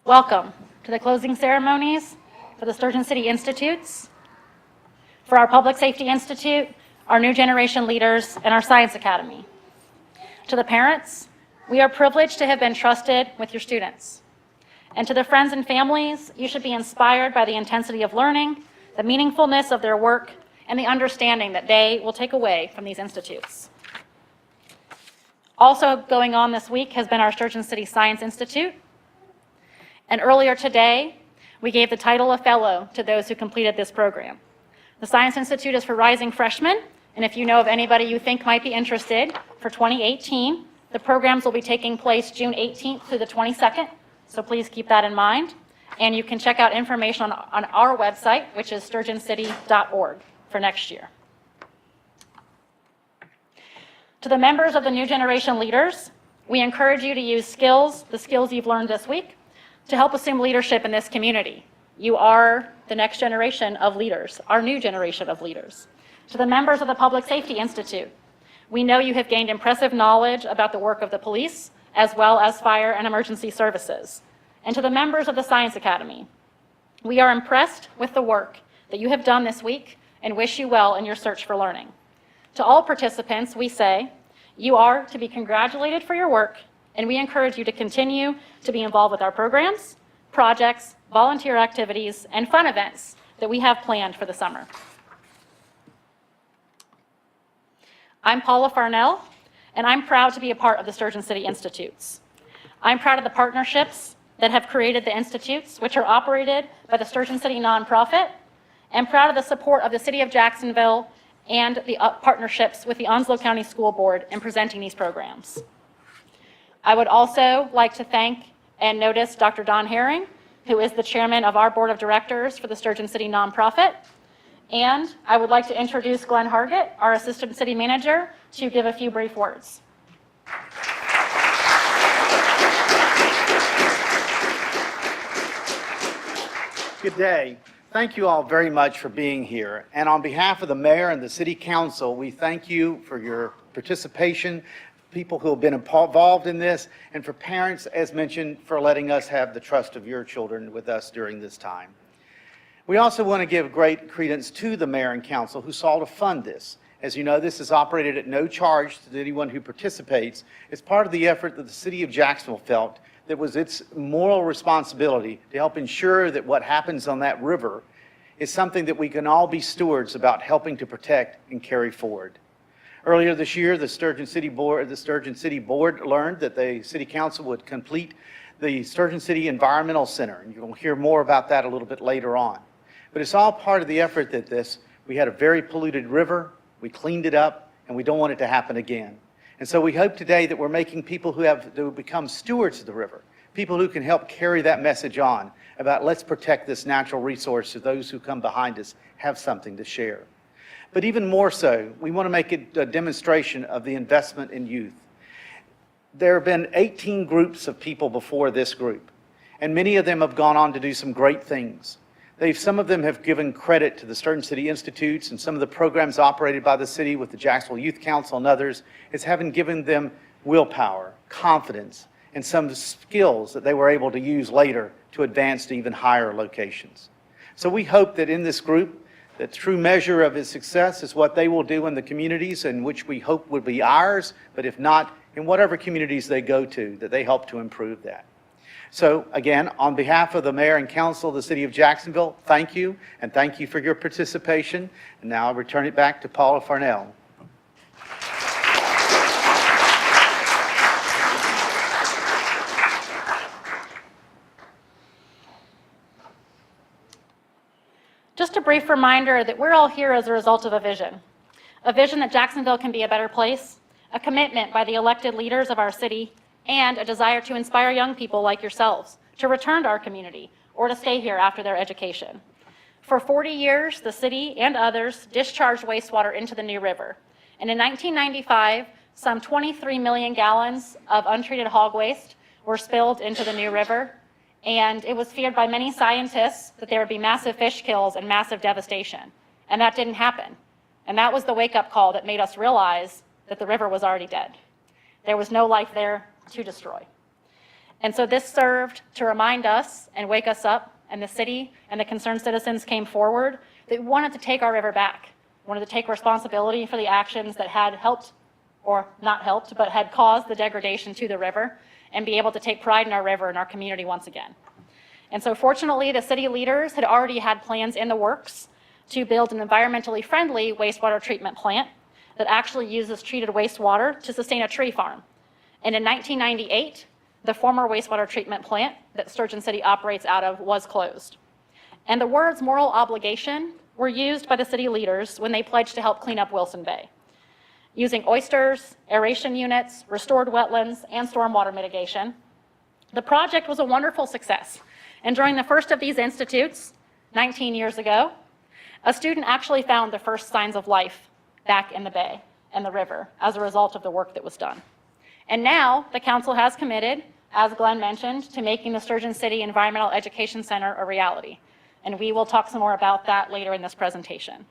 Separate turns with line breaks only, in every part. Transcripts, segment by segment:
Welcome to the closing ceremonies for the Sturgeon City Institutes, for our Public Safety Institute, our New Generation Leaders, and our Science Academy. To the parents, we are privileged to have been trusted with your students. And to the friends and families, you should be inspired by the intensity of learning, the meaningfulness of their work, and the understanding that they will take away from these institutes. Also going on this week has been our Sturgeon City Science Institute. And earlier today, we gave the title of Fellow to those who completed this program. The Science Institute is for rising freshmen, and if you know of anybody you think might be interested, for 2018, the programs will be taking place June 18th through the 22nd, so please keep that in mind. And you can check out information on our website, which is sturgeoncity.org, for next year. To the members of the New Generation Leaders, we encourage you to use the skills you've learned this week, to help assume leadership in this community. You are the next generation of leaders, our new generation of leaders. To the members of the Public Safety Institute, we know you have gained impressive knowledge about the work of the police, as well as fire and emergency services. And to the members of the Science Academy, we are impressed with the work that you have done this week and wish you well in your search for learning. To all participants, we say, you are to be congratulated for your work, and we encourage you to continue to be involved with our programs, projects, volunteer activities, and fun events that we have planned for the summer. I'm Paula Farnell, and I'm proud to be a part of the Sturgeon City Institutes. I'm proud of the partnerships that have created the institutes, which are operated by the Sturgeon City nonprofit, and proud of the support of the City of Jacksonville and the partnerships with the Onslow County School Board in presenting these programs. I would also like to thank and notice Dr. Don Herring, who is the chairman of our board of directors for the Sturgeon City nonprofit. And I would like to introduce Glenn Hargett, our assistant city manager, to give a few brief words.
Good day. Thank you all very much for being here. And on behalf of the mayor and the city council, we thank you for your participation, people who have been involved in this, and for parents, as mentioned, for letting us have the trust of your children with us during this time. We also want to give great credence to the mayor and council who saw to fund this. As you know, this is operated at no charge to anyone who participates. It's part of the effort that the city of Jacksonville felt that was its moral responsibility to help ensure that what happens on that river is something that we can all be stewards about helping to protect and carry forward. Earlier this year, the Sturgeon City Board learned that the City Council would complete the Sturgeon City Environmental Center, and you'll hear more about that a little bit later on. But it's all part of the effort that we had a very polluted river, we cleaned it up, and we don't want it to happen again. And so we hope today that we're making people who become stewards of the river, people who can help carry that message on about let's protect this natural resource so those who come behind us have something to share. But even more so, we want to make it a demonstration of the investment in youth. There have been 18 groups of people before this group, and many of them have gone on to do some great things. Some of them have given credit to the Sturgeon City Institutes and some of the programs operated by the city with the Jacksonville Youth Council and others as having given them willpower, confidence, and some skills that they were able to use later to advance to even higher locations. So we hope that in this group, the true measure of its success is what they will do in the communities in which we hope would be ours, but if not, in whatever communities they go to, that they help to improve that. So again, on behalf of the mayor and council of the city of Jacksonville, thank you, and thank you for your participation. And now I'll return it back to Paula Farnell.
Just a brief reminder that we're all here as a result of a vision that Jacksonville can be a better place, a commitment by the elected leaders of our city, and a desire to inspire young people like yourselves to return to our community or to stay here after their education. For 40 years, the city and others discharged wastewater into the New River. And in 1995, some 23 million gallons of untreated hog waste were spilled into the New River. And it was feared by many scientists that there would be massive fish kills and massive devastation. And that didn't happen. And that was the wake-up call that made us realize that the river was already dead. There was no life there to destroy. And so this served to remind us and wake us up, and the city and the concerned citizens came forward that we wanted to take our river back, wanted to take responsibility for the actions that had helped, or not helped, but had caused the degradation to the river, and be able to take pride in our river and our community once again. And so fortunately, the city leaders had already had plans in the works to build an environmentally friendly wastewater treatment plant that actually uses treated wastewater to sustain a tree farm. And in 1998, the former wastewater treatment plant that Sturgeon City operates out of was closed. And the words moral obligation were used by the city leaders when they pledged to help clean up Wilson Bay, using oysters, aeration units, restored wetlands, and stormwater mitigation. The project was a wonderful success. And during the first of these institutes, 19 years ago, a student actually found the first signs of life back in the bay and the river as a result of the work that was done. And now the council has committed, as Glenn mentioned, to making the Sturgeon City Environmental Education Center a reality. And we will talk some more about that later in this presentation.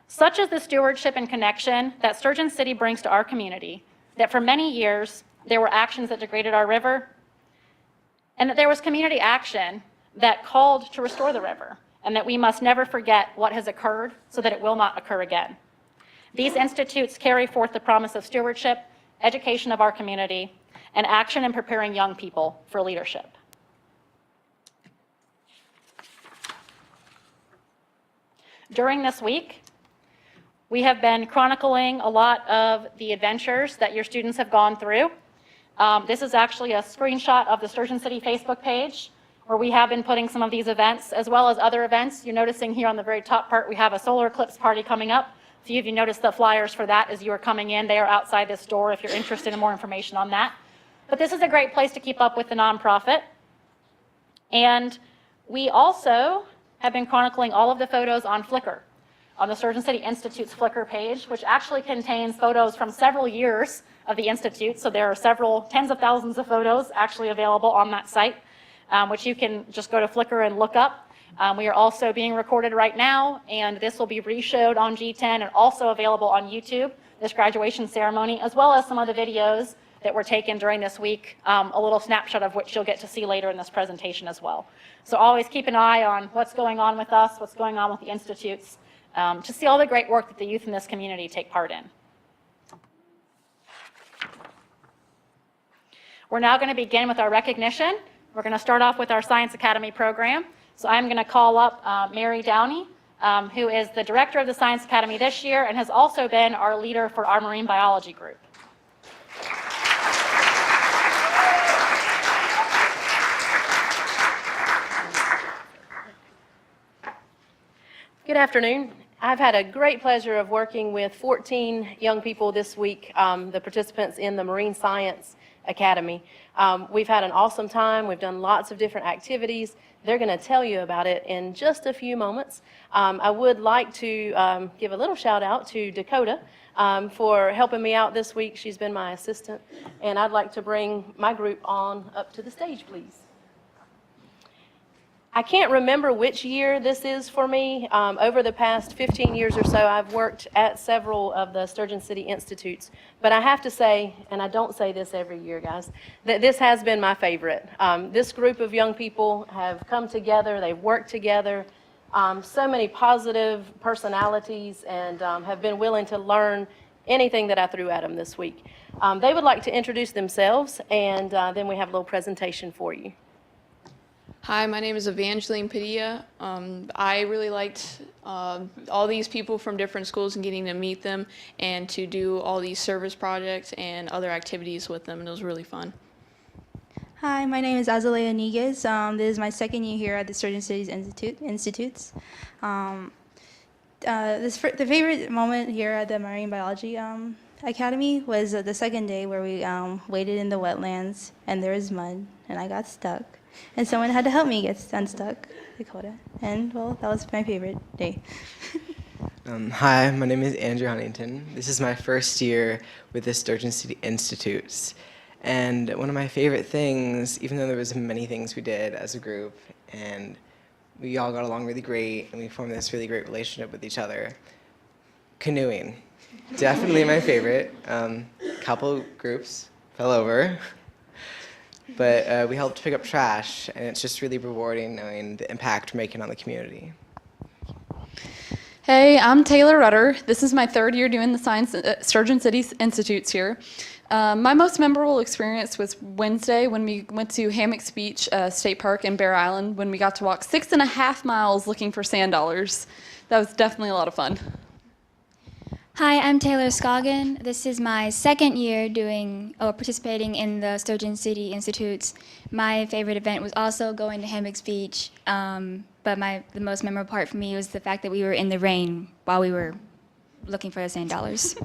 Such is the stewardship and connection that Sturgeon City brings to our community, that for many years there were actions that degraded our river, and that there was community action that called to restore the river, and that we must never forget what has occurred so that it will not occur again. These institutes carry forth the promise of stewardship, education of our community, and action in preparing young people for leadership. During this week, we have been chronicling a lot of the adventures that your students have gone through. This is actually a screenshot of the Sturgeon City Facebook page, where we have been putting some of these events, as well as other events. You're noticing here on the very top part, we have a solar eclipse party coming up. A few of you noticed the flyers for that as you are coming in. They are outside this door if you're interested in more information on that. But this is a great place to keep up with the nonprofit. And we also have been chronicling all of the photos on Flickr, on the Sturgeon City Institute's Flickr page, which actually contains photos from several years of the Institute. So there are several tens of thousands of photos actually available on that site, which you can just go to Flickr and look up. We are also being recorded right now, and this will be re-showed on G10 and also available on YouTube, this graduation ceremony, as well as some of the videos that were taken during this week, a little snapshot of which you'll get to see later in this presentation as well. So always keep an eye on what's going on with us, what's going on with the institutes, to see all the great work that the youth in this community take part in. We're now going to begin with our recognition. We're going to start off with our Science Academy program. So I'm going to call up Mary Downey, who is the director of the Science Academy this year and has also been our leader for our marine biology group.
Good afternoon. I've had a great pleasure of working with 14 young people this week, the participants in the Marine Science Academy. We've had an awesome time. We've done lots of different activities. They're going to tell you about it in just a few moments. I would like to give a little shout out to Dakota for helping me out this week. She's been my assistant, and I'd like to bring my group on up to the stage, please. I can't remember which year this is for me. Over the past 15 years or so, I've worked at several of the Sturgeon City Institutes. But I have to say, and I don't say this every year, guys, that this has been my favorite. This group of young people have come together, they've worked together, so many positive personalities, and have been willing to learn anything that I threw at them this week. They would like to introduce themselves, and then we have a little presentation for you.
Hi, my name is Evangeline Padilla. I really liked all these people from different schools and getting to meet them and to do all these service projects and other activities with them, and it was really fun.
Hi, my name is Azalea Niguez. This is my second year here at the Sturgeon City Institutes. The favorite moment here at the Marine Biology Academy was the second day where we waded in the wetlands and there was mud and I got stuck. And someone had to help me get unstuck, Dakota. And, well, that was my favorite day.
Hi, my name is Andrew Huntington. This is my first year with the Sturgeon City Institutes. And one of my favorite things, even though there was many things we did as a group, and we all got along really great, and we formed this really great relationship with each other, canoeing. Definitely my favorite. Couple groups fell over. but we helped pick up trash, and it's just really rewarding knowing the impact we're making on the community.
Hey, I'm Taylor Rutter. This is my third year doing the science at Sturgeon City Institutes here. My most memorable experience was Wednesday when we went to Hammocks Beach State Park in Bear Island when we got to walk 6.5 miles looking for sand dollars. That was definitely a lot of fun.
Hi, I'm Taylor Scoggin. This is my second year participating in the Sturgeon City Institutes. My favorite event was also going to Hammocks Beach, but the most memorable part for me was the fact that we were in the rain while we were looking for the sand dollars.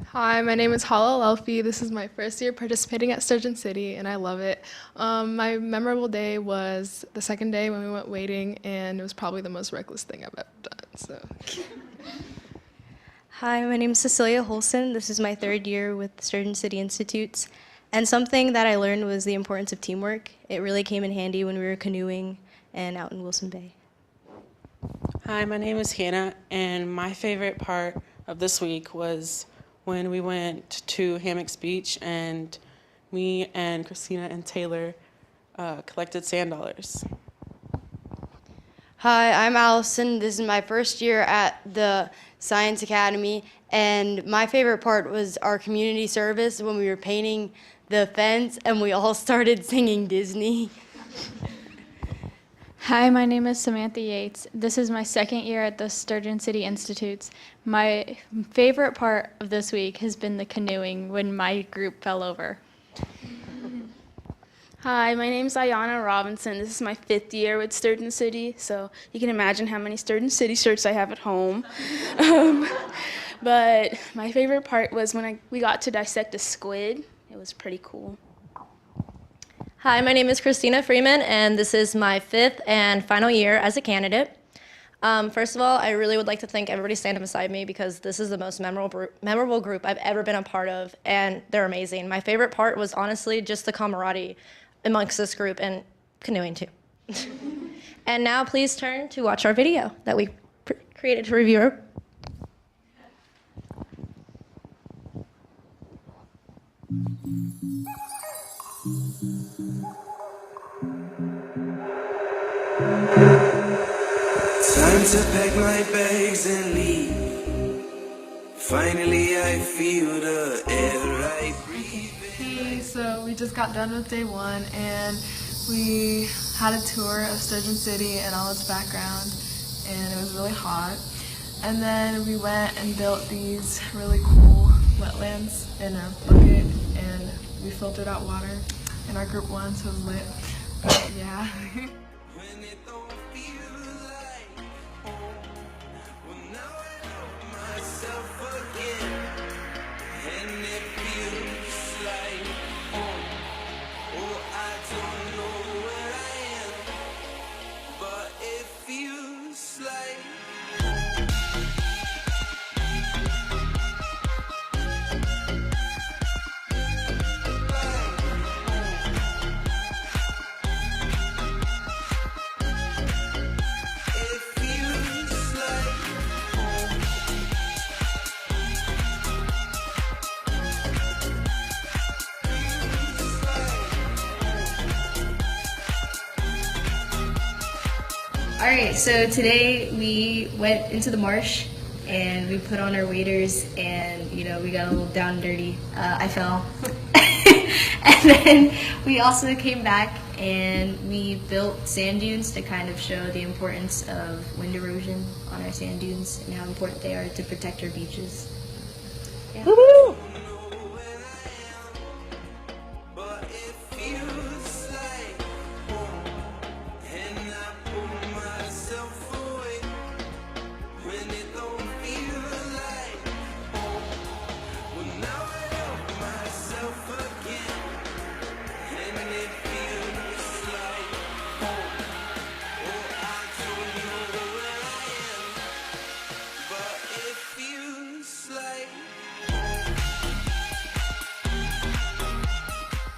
Hi, my name is Hala Elfi. This is my first year participating at Sturgeon City, and I love it. My memorable day was the second day when we went wading, and it was probably the most reckless thing I've ever done. So.
Hi, my name is Cecilia Holson. This is my third year with Sturgeon City Institutes. And something that I learned was the importance of teamwork. It really came in handy when we were canoeing and out in Wilson Bay.
Hi, my name is Hannah, and my favorite part of this week was when we went to Hammocks Beach, and me and Christina and Taylor collected sand dollars.
Hi, I'm Allison. This is my first year at the Science Academy, and my favorite part was our community service when we were painting the fence and we all started singing Disney.
Hi, my name is Samantha Yates. This is my second year at the Sturgeon City Institutes. My favorite part of this week has been the canoeing when my group fell over.
Hi, my name is Ayana Robinson. This is my 5th year with Sturgeon City, so you can imagine how many Sturgeon City shirts I have at home. But my favorite part was when we got to dissect a squid. It was pretty cool.
Hi, my name is Christina Freeman, and this is my 5th and final year as a candidate. First of all, I really would like to thank everybody standing beside me because this is the most memorable group I've ever been a part of, and they're amazing. My favorite part was honestly just the camaraderie amongst this group and canoeing too. And now please turn to watch our video that we created to review our
Time to pack my bags and leave. Finally I feel the air I breathe.
Hey, so we just got done with day 1, and we had a tour of Sturgeon City and all its background, and it was really hot. And then we went and built these really cool wetlands in a bucket, and we filtered out water, and our group won, so it was lit. But yeah.
Alright, so today we went into the marsh and we put on our waders and, you know, we got a little down and dirty. I fell. And then we also came back and we built sand dunes to kind of show the importance of wind erosion on our sand dunes and how important they are to protect our beaches. Yeah.
Woo-hoo!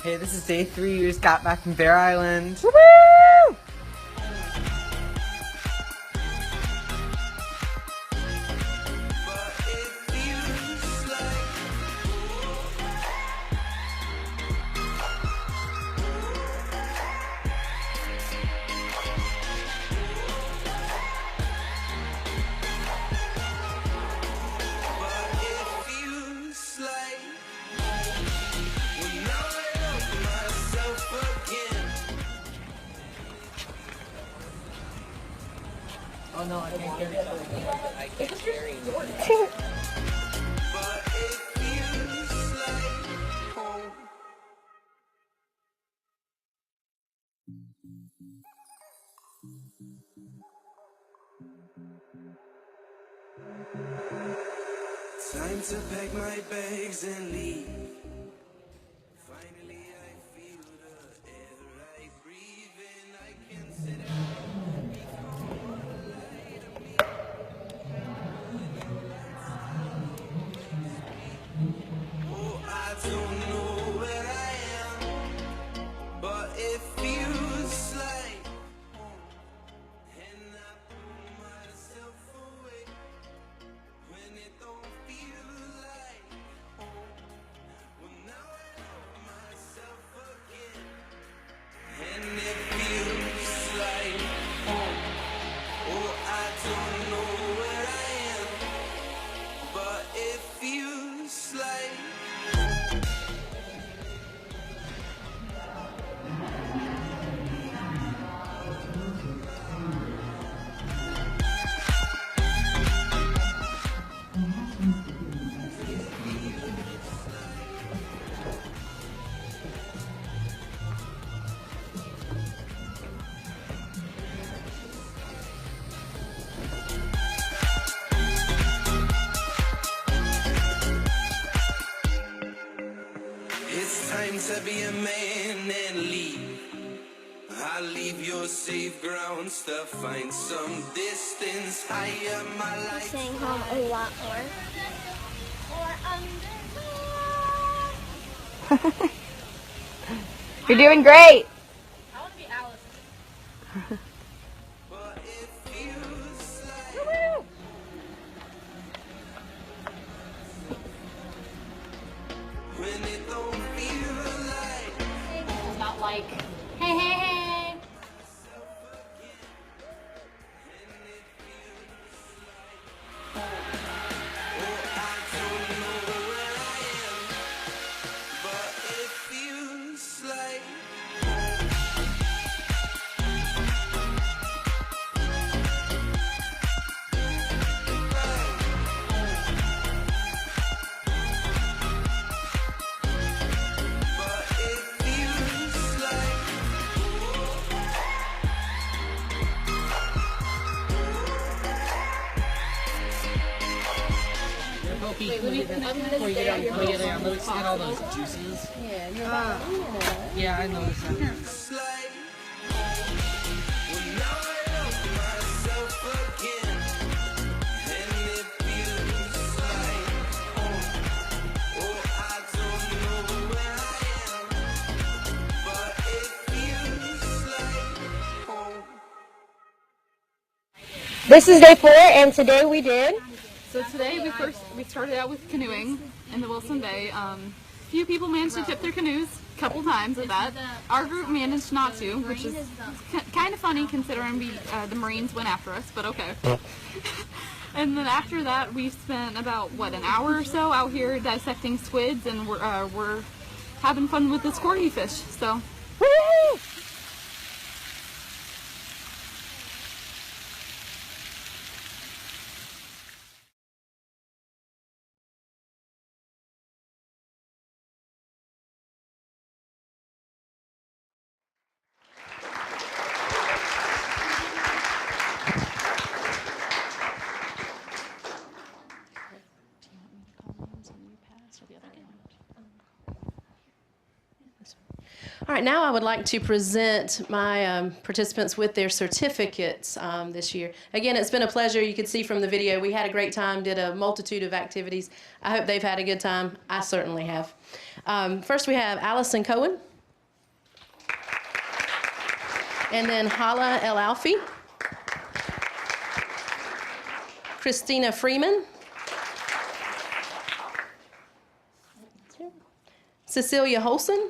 Hey, this is day 3. We just got back from Bear Island. Woo! Oh no, I can't carry something. I can't carry
Time to pack my bags and leave. Finally I feel the air I breathe in. I can sit down before the light of me. Oh, I don't know where I am, but it feels like home. And I pull myself away when it don't feel like home. Well, now I love myself again, and it feels like home. Oh, I don't know where I am, but it feels like home. It's time to be a man and leave. I'll leave your safe grounds to find some distance higher. My life.
Staying home a lot more.
You're doing great.
I want to be Alice.
But it feels like
Woo-hoo!
when it don't feel like
It's not like, hey, hey, hey.
but it feels like but it feels like
Wait, let me get on. Let me get all those juices.
Yeah,
Yeah, I noticed that.
it's like well, now I love myself again, and it feels like oh, I don't know where I am, but it feels like home.
This is day 4, and today we did.
So today we started out with canoeing in the Wilson Bay. Few people managed to tip their canoes, a couple times at that. Our group managed not to, which is kind of funny considering the Marines went after us, but okay. And then after that, we spent about, an hour or so out here dissecting squids, and we're having fun with the squirty fish, so.
Woo!
All right, now I would like to present my participants with their certificates this year. Again, it's been a pleasure. You could see from the video, we had a great time, did a multitude of activities. I hope they've had a good time. I certainly have. First, we have Allison Cohen. And then Hala El Alfi. Christina Freeman. Cecilia Holson.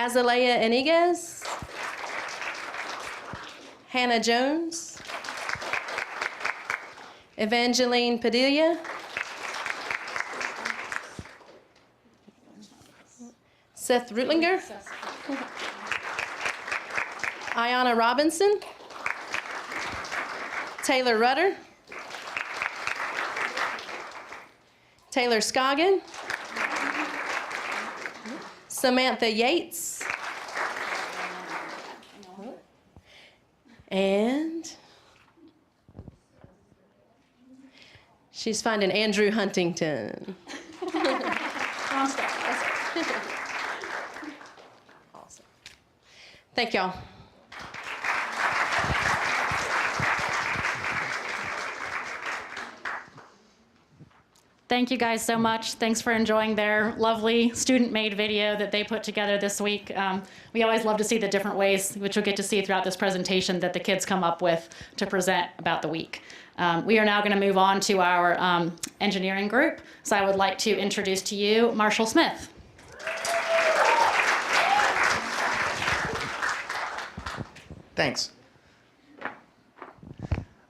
Azalea Iniguez, Hannah Jones, Evangeline Padilla, Seth Rutlinger, Ayana Robinson, Taylor Rudder, Taylor Scoggin, Samantha Yates, and she's finding Andrew Huntington. Awesome. Thank y'all.
Thank you guys so much. Thanks for enjoying their lovely student-made video that they put together this week. We always love to see the different ways, which you'll get to see throughout this presentation, that the kids come up with to present about the week. We are now going to move on to our engineering group. So I would like to introduce to you Marshall Smith.
Thanks.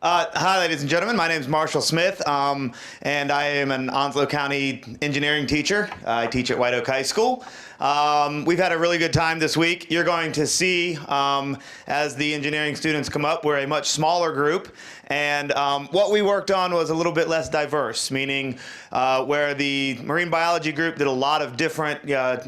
Hi, ladies and gentlemen. My name is Marshall Smith, and I am an Onslow County engineering teacher. I teach at White Oak High School. We've had a really good time this week. You're going to see, as the engineering students come up, we're a much smaller group. And what we worked on was a little bit less diverse, meaning where the marine biology group did a lot of different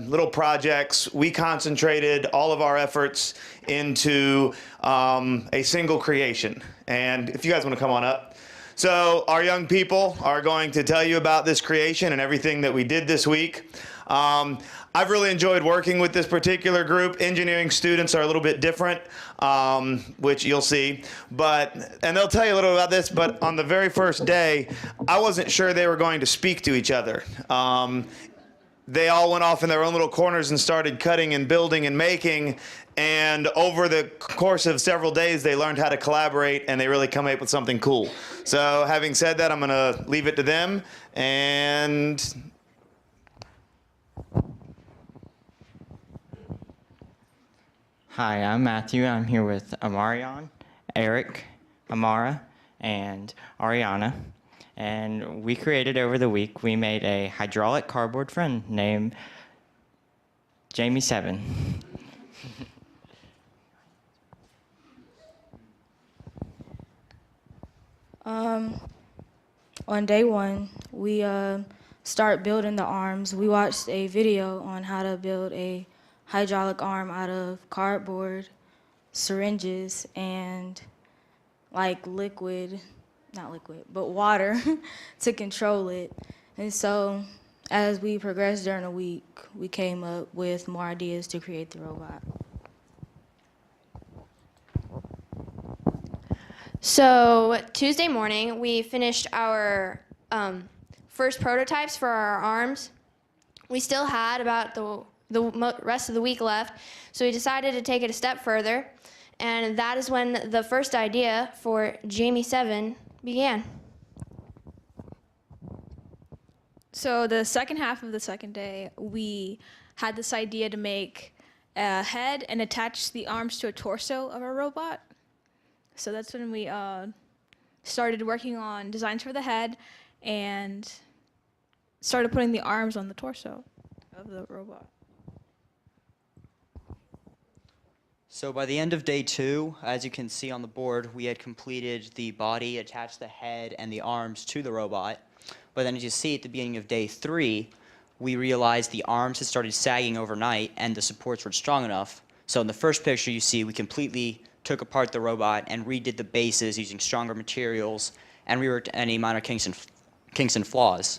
little projects, we concentrated all of our efforts into a single creation. And if you guys want to come on up. So our young people are going to tell you about this creation and everything that we did this week. I've really enjoyed working with this particular group. Engineering students are a little bit different, which you'll see. And they'll tell you a little about this, but on the very first day, I wasn't sure they were going to speak to each other. They all went off in their own little corners and started cutting and building and making. And over the course of several days, they learned how to collaborate, and they really come up with something cool. So having said that, I'm going to leave it to them. And
hi, I'm Matthew. I'm here with Amarion, Eric, Amara, and Ariana. And we created over the week, we made a hydraulic cardboard friend named Jamie 7.
On day one, we start building the arms. We watched a video on how to build a hydraulic arm out of cardboard, syringes, and like not liquid, but water to control it. And so as we progressed during the week, we came up with more ideas to create the robot.
So Tuesday morning, we finished our first prototypes for our arms. We still had about the rest of the week left, so we decided to take it a step further, and that is when the first idea for Jamie 7 began.
So the second half of the second day, we had this idea to make a head and attach the arms to a torso of a robot. So that's when we started working on designs for the head and started putting the arms on the torso of the robot.
So by the end of day 2, as you can see on the board, we had completed the body, attached the head and the arms to the robot. But then as you see at the beginning of day 3, we realized the arms had started sagging overnight and the supports weren't strong enough. So in the first picture you see, we completely took apart the robot and redid the bases using stronger materials and reworked any minor kinks and flaws.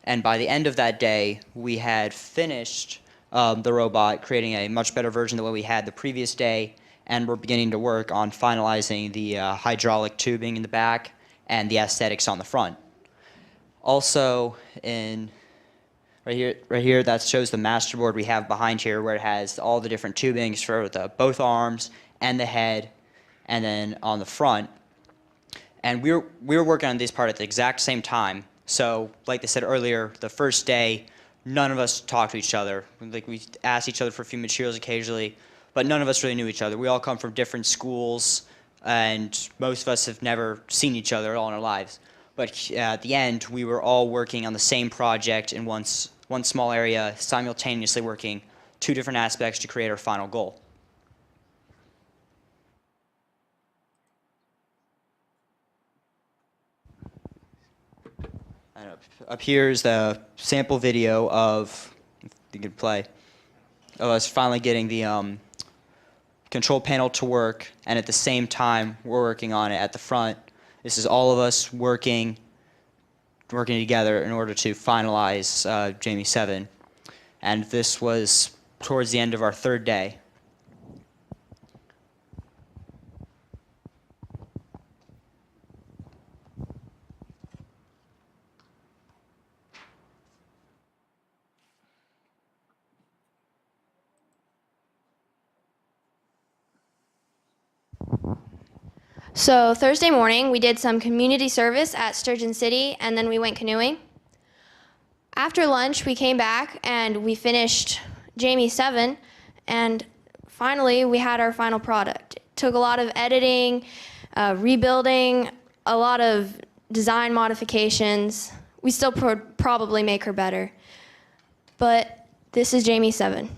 And by the end of that day, we had finished the robot, creating a much better version than what we had the previous day, and we're beginning to work on finalizing the hydraulic tubing in the back and the aesthetics on the front. Also, right here, that shows the masterboard we have behind here, where it has all the different tubings for both arms and the head, and then on the front. And we were working on this part at the exact same time. So, like they said earlier, the first day, none of us talked to each other. Like, we asked each other for a few materials occasionally, but none of us really knew each other. We all come from different schools, and most of us have never seen each other all in our lives. But at the end, we were all working on the same project in one small area, simultaneously working 2 different aspects to create our final goal. And up here is the sample video of, if you could play, of us finally getting the control panel to work, and at the same time we're working on it at the front. This is all of us working together in order to finalize Jamie 7. And this was towards the end of our third day.
So Thursday morning, we did some community service at Sturgeon City, and then we went canoeing. After lunch, we came back and we finished Jamie 7, and finally, we had our final product. It took a lot of editing, rebuilding, a lot of design modifications. We still probably make her better. But this is Jamie 7.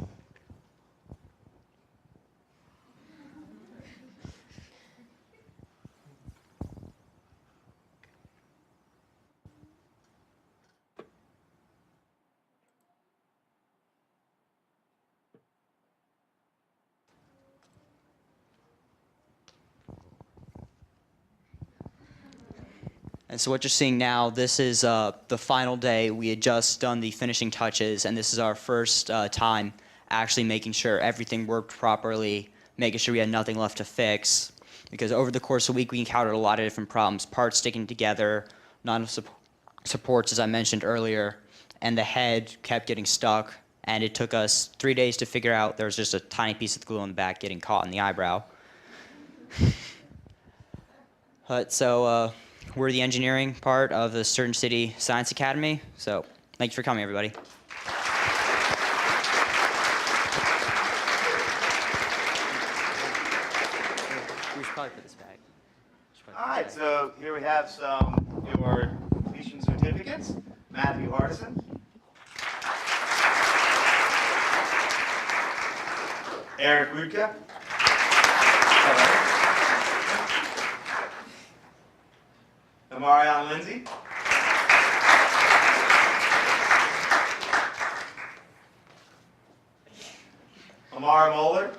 And so what you're seeing now, this is the final day. We had just done the finishing touches, and this is our first time actually making sure everything worked properly, making sure we had nothing left to fix. Because over the course of the week, we encountered a lot of different problems, parts sticking together, not enough supports, as I mentioned earlier, and the head kept getting stuck. And it took us 3 days to figure out there was just a tiny piece of glue on the back getting caught in the eyebrow. We're the engineering part of the Sturgeon City Science Academy. So thank you for coming, everybody. We should probably put this back.
All right, so here we have some your completion certificates. Matthew Hardison. Eric Rudka. Amarion Lindsay. Amara Moeller.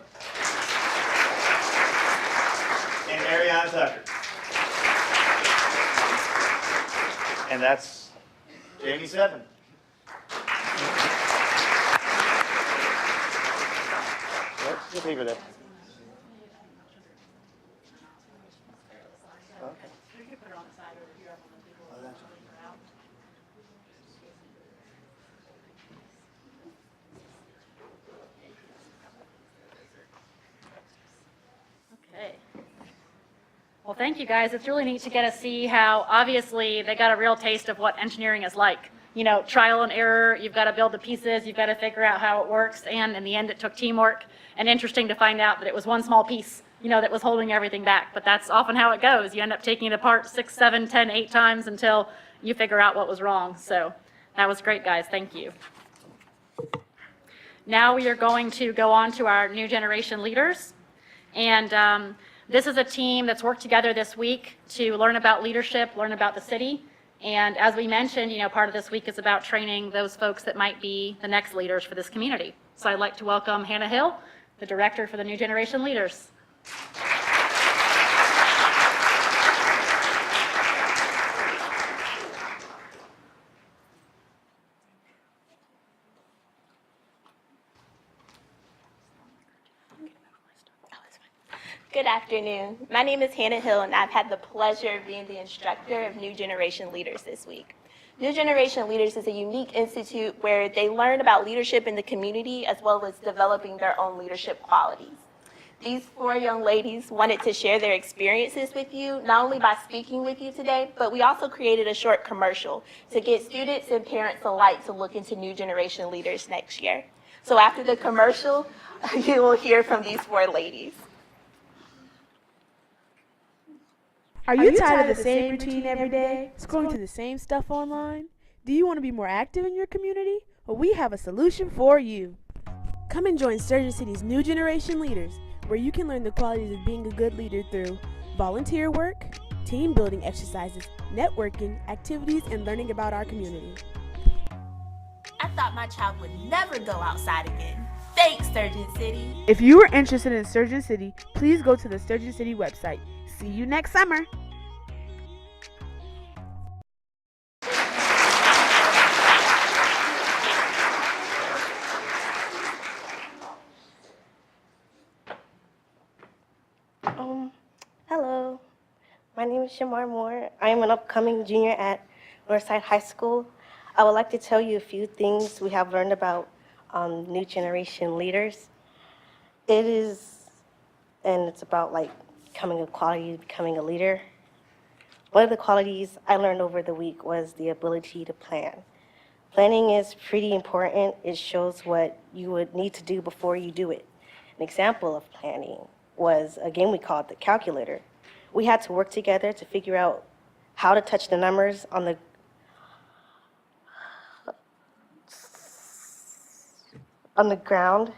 And Ariana Tucker. And that's Jamie 7. Just leave it there.
Okay. Well, thank you guys. It's really neat to get to see how obviously they got a real taste of what engineering is like. You know, trial and error, you've got to build the pieces, you've got to figure out how it works, and in the end it took teamwork. And interesting to find out that it was one small piece, you know, that was holding everything back. But that's often how it goes. You end up taking it apart 6, 7, 10, 8 times until you figure out what was wrong. So that was great, guys. Thank you. Now we are going to go on to our new generation leaders. And this is a team that's worked together this week to learn about leadership, learn about the city. And as we mentioned, you know, part of this week is about training those folks that might be the next leaders for this community. So I'd like to welcome Hannah Hill, the director for the New Generation Leaders.
Good afternoon. My name is Hannah Hill, and I've had the pleasure of being the instructor of New Generation Leaders this week. New Generation Leaders is a unique institute where they learn about leadership in the community as well as developing their own leadership qualities. These 4 young ladies wanted to share their experiences with you, not only by speaking with you today, but we also created a short commercial to get students and parents alike to look into New Generation Leaders next year. So after the commercial, you will hear from these 4 ladies.
Are you tired of the same routine every day, scrolling through the same stuff online? Do you want to be more active in your community? Well, we have a solution for you. Come and join Sturgeon City's New Generation Leaders, where you can learn the qualities of being a good leader through volunteer work, team building exercises, networking, activities, and learning about our community.
I thought my child would never go outside again. Thanks, Sturgeon City.
If you are interested in Sturgeon City, please go to the Sturgeon City website. See you next summer.
Hello, my name is Shamar Moore. I am an upcoming junior at Northside High School. I would like to tell you a few things we have learned about new generation leaders. It's about like becoming a quality, becoming a leader. One of the qualities I learned over the week was the ability to plan. Planning is pretty important. It shows what you would need to do before you do it. An example of planning was a game we called the calculator. We had to work together to figure out how to touch the numbers on the ground.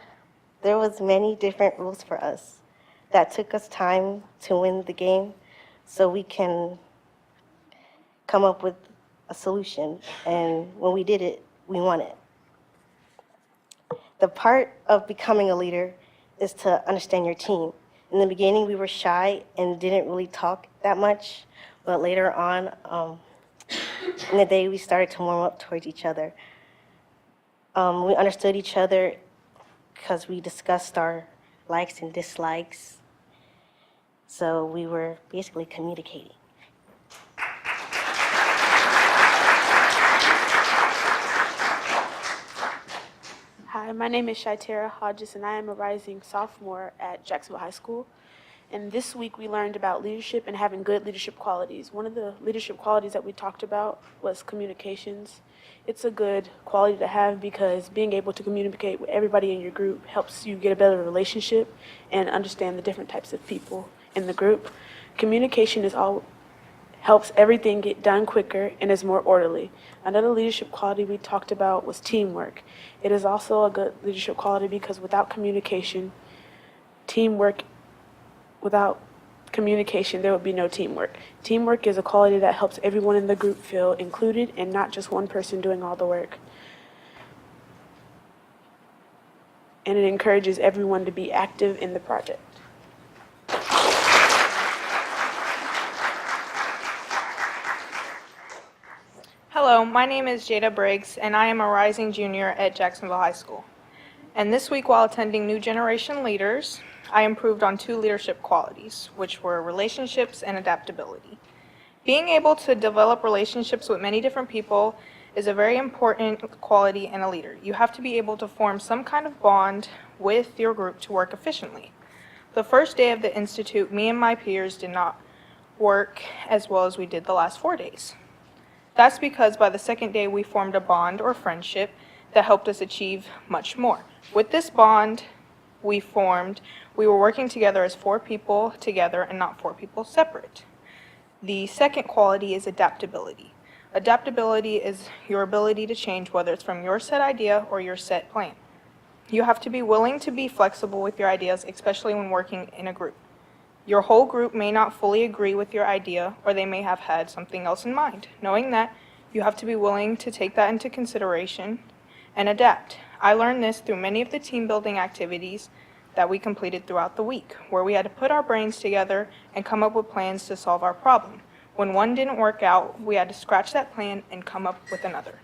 There was many different rules for us that took us time to win the game, so we can come up with a solution. And when we did it, we won it. The part of becoming a leader is to understand your team. In the beginning, we were shy and didn't really talk that much, but later on in the day, we started to warm up towards each other. We understood each other because we discussed our likes and dislikes, so we were basically communicating.
Hi, my name is Shaitara Hodges, and I am a rising sophomore at Jacksonville High School. And this week we learned about leadership and having good leadership qualities. One of the leadership qualities that we talked about was communications. It's a good quality to have because being able to communicate with everybody in your group helps you get a better relationship and understand the different types of people in the group. Communication helps everything get done quicker and is more orderly. Another leadership quality we talked about was teamwork. It is also a good leadership quality because without communication, without communication, there would be no teamwork. Teamwork is a quality that helps everyone in the group feel included and not just one person doing all the work. And it encourages everyone to be active in the project.
Hello, my name is Jada Briggs, and I am a rising junior at Jacksonville High School. And this week, while attending New Generation Leaders, I improved on 2 leadership qualities, which were relationships and adaptability. Being able to develop relationships with many different people is a very important quality in a leader. You have to be able to form some kind of bond with your group to work efficiently. The first day of the Institute, me and my peers did not work as well as we did the last 4 days. That's because by the second day we formed a bond or friendship that helped us achieve much more. With this bond we formed, we were working together as 4 people together and not 4 people separate. The second quality is adaptability. Adaptability is your ability to change, whether it's from your set idea or your set plan. You have to be willing to be flexible with your ideas, especially when working in a group. Your whole group may not fully agree with your idea, or they may have had something else in mind. Knowing that, you have to be willing to take that into consideration and adapt. I learned this through many of the team building activities that we completed throughout the week, where we had to put our brains together and come up with plans to solve our problem. When one didn't work out, we had to scratch that plan and come up with another.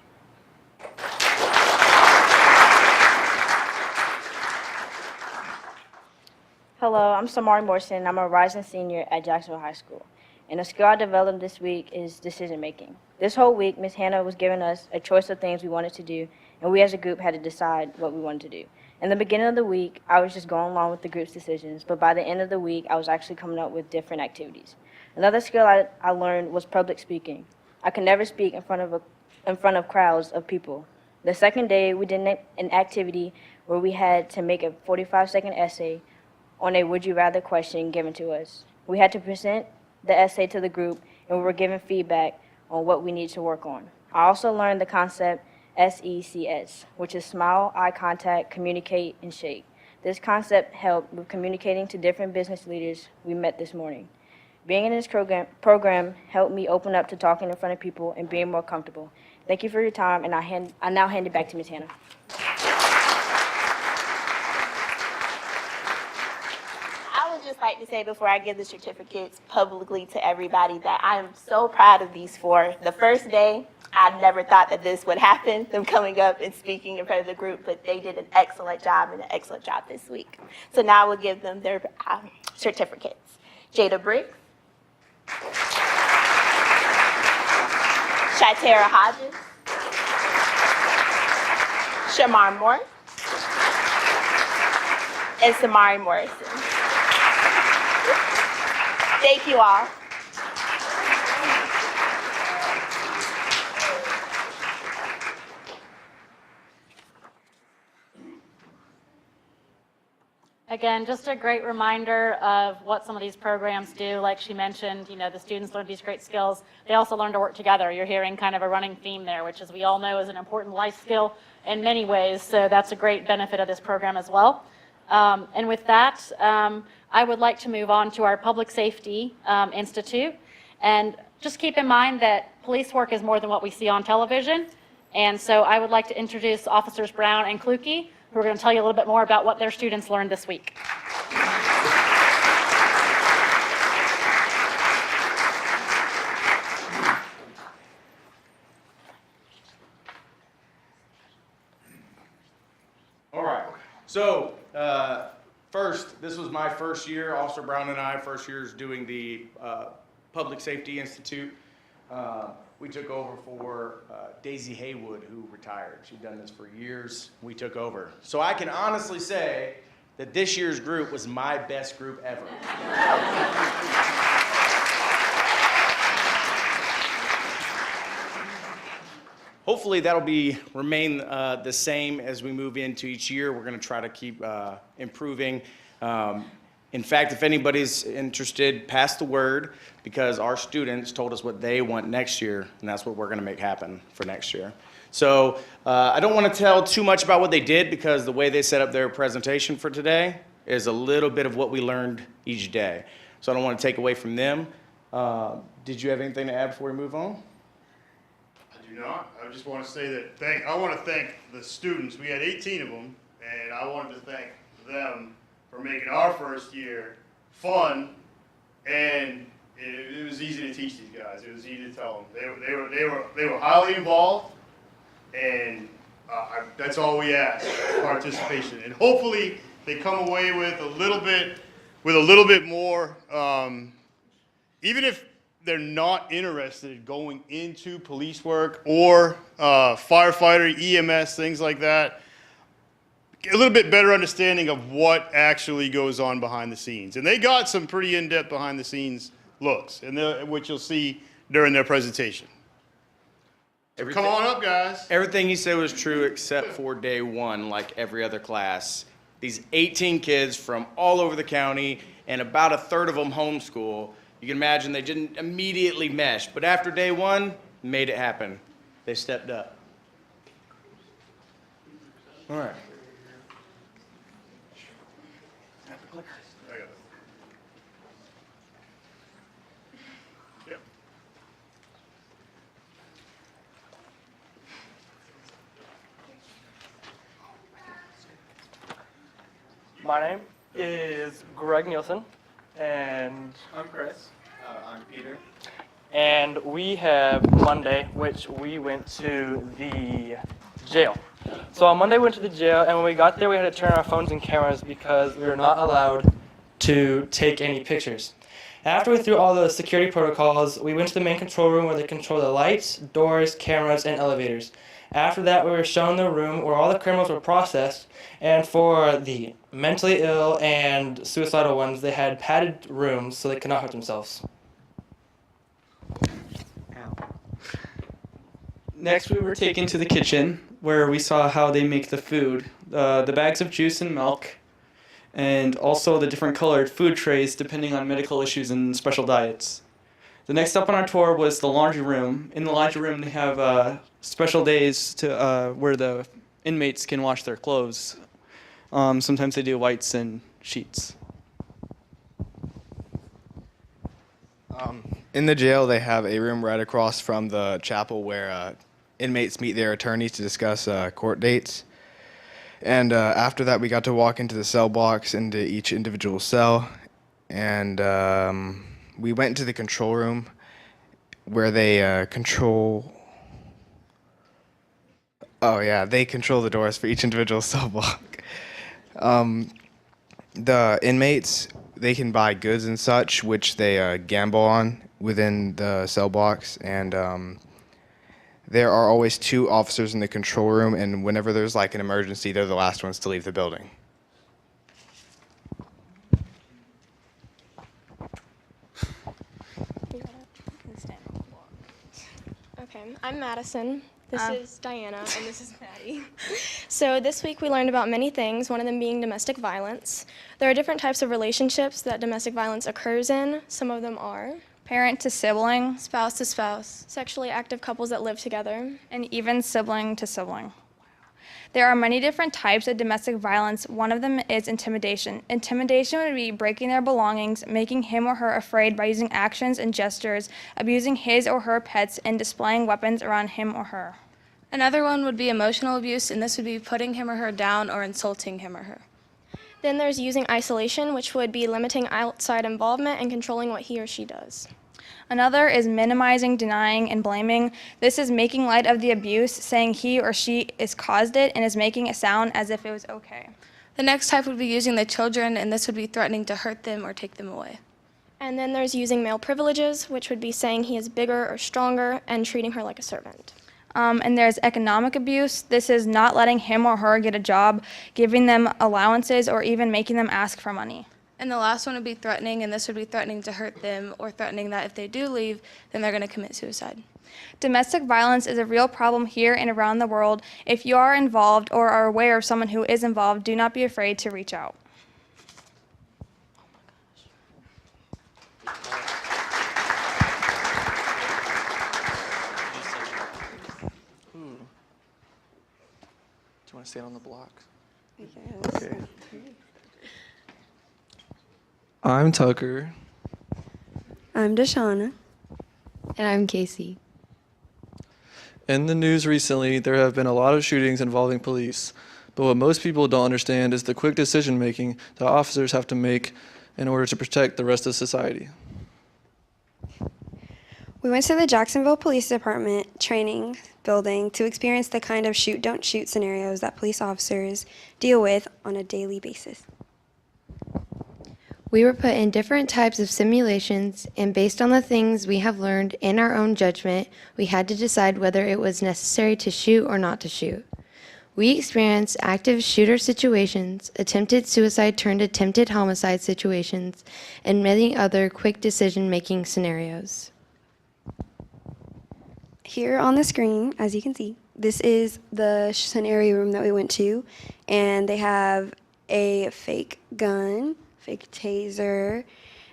Hello, I'm Samari Morrison. I'm a rising senior at Jacksonville High School. And the skill I developed this week is decision making. This whole week, Ms. Hannah was giving us a choice of things we wanted to do, and we as a group had to decide what we wanted to do. In the beginning of the week, I was just going along with the group's decisions, but by the end of the week, I was actually coming up with different activities. Another skill I learned was public speaking. I could never speak in front of crowds of people. The second day, we did an activity where we had to make a 45-second essay on a would you rather question given to us. We had to present the essay to the group, and we were given feedback on what we need to work on. I also learned the concept SECS, which is smile, eye contact, communicate, and shake. This concept helped with communicating to different business leaders we met this morning. Being in this program helped me open up to talking in front of people and being more comfortable. Thank you for your time, and I now hand it back to Ms. Hannah.
I would just like to say before I give the certificates publicly to everybody that I am so proud of these four. The first day, I never thought that this would happen, them coming up and speaking in front of the group, but they did an excellent job and an excellent job this week. So now we'll give them their certificates. Jada Briggs, Shytara Hodges, Shamar Moore, and Samari Morrison. Thank you all.
Again, just a great reminder of what some of these programs do. Like she mentioned, you know, the students learn these great skills. They also learn to work together. You're hearing kind of a running theme there, which, as we all know, is an important life skill in many ways. So that's a great benefit of this program as well. And with that, I would like to move on to our Public Safety Institute. And just keep in mind that police work is more than what we see on television. And so I would like to introduce Officers Brown and Kluge, who are going to tell you a little bit more about what their students learned this week.
All right. So first, this was my first year, Officer Brown and I, first years doing the Public Safety Institute. We took over for Daisy Haywood, who retired. She'd done this for years. We took over. So I can honestly say that this year's group was my best group ever. Hopefully that'll remain the same as we move into each year. We're going to try to keep improving. In fact, if anybody's interested, pass the word, because our students told us what they want next year, and that's what we're going to make happen for next year. So I don't want to tell too much about what they did, because the way they set up their presentation for today is a little bit of what we learned each day. So I don't want to take away from them. Did you have anything to add before we move on?
I do not. I just want to say that I want to thank the students. We had 18 of them, and I wanted to thank them for making our first year fun, and it was easy to teach these guys. It was easy to tell them. They were highly involved, and that's all we ask: participation. And hopefully, they come away with a little bit more. Even if they're not interested going into police work or firefighter, EMS, things like that, a little bit better understanding of what actually goes on behind the scenes. And they got some pretty in-depth behind the scenes looks, and which you'll see during their presentation. Come on up, guys.
Everything he said was true except for day one, like every other class. These 18 kids from all over the county, and about a third of them homeschool. You can imagine they didn't immediately mesh, but after day one, made it happen. They stepped up. All right.
My name is Greg Nielsen, and
I'm Chris. I'm Peter.
And we have Monday, which we went to the jail. So on Monday we went to the jail, and when we got there we had to turn our phones and cameras because we were not allowed to take any pictures. After we threw all the security protocols, we went to the main control room where they control the lights, doors, cameras, and elevators. After that, we were shown the room where all the criminals were processed, and for the mentally ill and suicidal ones, they had padded rooms so they could not hurt themselves.
Next, we were taken to the kitchen where we saw how they make the food, the bags of juice and milk, and also the different colored food trays depending on medical issues and special diets. The next up on our tour was the laundry room. In the laundry room, they have special days to where the inmates can wash their clothes. Sometimes they do whites and sheets.
In the jail, they have a room right across from the chapel where inmates meet their attorneys to discuss court dates. And after that, we got to walk into the cell blocks, into each individual cell. And we went into the control room where they control... Oh, yeah, they control the doors for each individual cell block. The inmates, they can buy goods and such, which they gamble on within the cell blocks. And there are always 2 officers in the control room, and whenever there's like an emergency, they're the last ones to leave the building.
Okay, I'm Madison. This is Diana, and this is Maddie. So this week we learned about many things, one of them being domestic violence. There are different types of relationships that domestic violence occurs in. Some of them are
parent to sibling,
spouse to spouse, sexually active couples that live together,
and even sibling to sibling. There are many different types of domestic violence. One of them is intimidation. Intimidation would be breaking their belongings, making him or her afraid by using actions and gestures, abusing his or her pets, and displaying weapons around him or her.
Another one would be emotional abuse, and this would be putting him or her down or insulting him or her.
Then there's using isolation, which would be limiting outside involvement and controlling what he or she does.
Another is minimizing, denying, and blaming. This is making light of the abuse, saying he or she has caused it, and is making it sound as if it was okay.
The next type would be using the children, and this would be threatening to hurt them or take them away.
And then there's using male privileges, which would be saying he is bigger or stronger and treating her like a servant.
And there's economic abuse. This is not letting him or her get a job, giving them allowances, or even making them ask for money.
And the last one would be threatening, and this would be threatening to hurt them or threatening that if they do leave, then they're going to commit suicide.
Domestic violence is a real problem here and around the world. If you are involved or are aware of someone who is involved, do not be afraid to reach out.
Do you want to stand on the block?
Yes.
Okay. I'm Tucker.
I'm Deshauna.
And I'm Casey.
In the news recently, there have been a lot of shootings involving police. But what most people don't understand is the quick decision making that officers have to make in order to protect the rest of society.
We went to the Jacksonville Police Department training building to experience the kind of shoot, don't shoot scenarios that police officers deal with on a daily basis.
We were put in different types of simulations, and based on the things we have learned in our own judgment, we had to decide whether it was necessary to shoot or not to shoot. We experienced active shooter situations, attempted suicide turned attempted homicide situations, and many other quick decision-making scenarios.
Here on the screen, as you can see, this is the scenario room that we went to, and they have a fake gun, fake taser,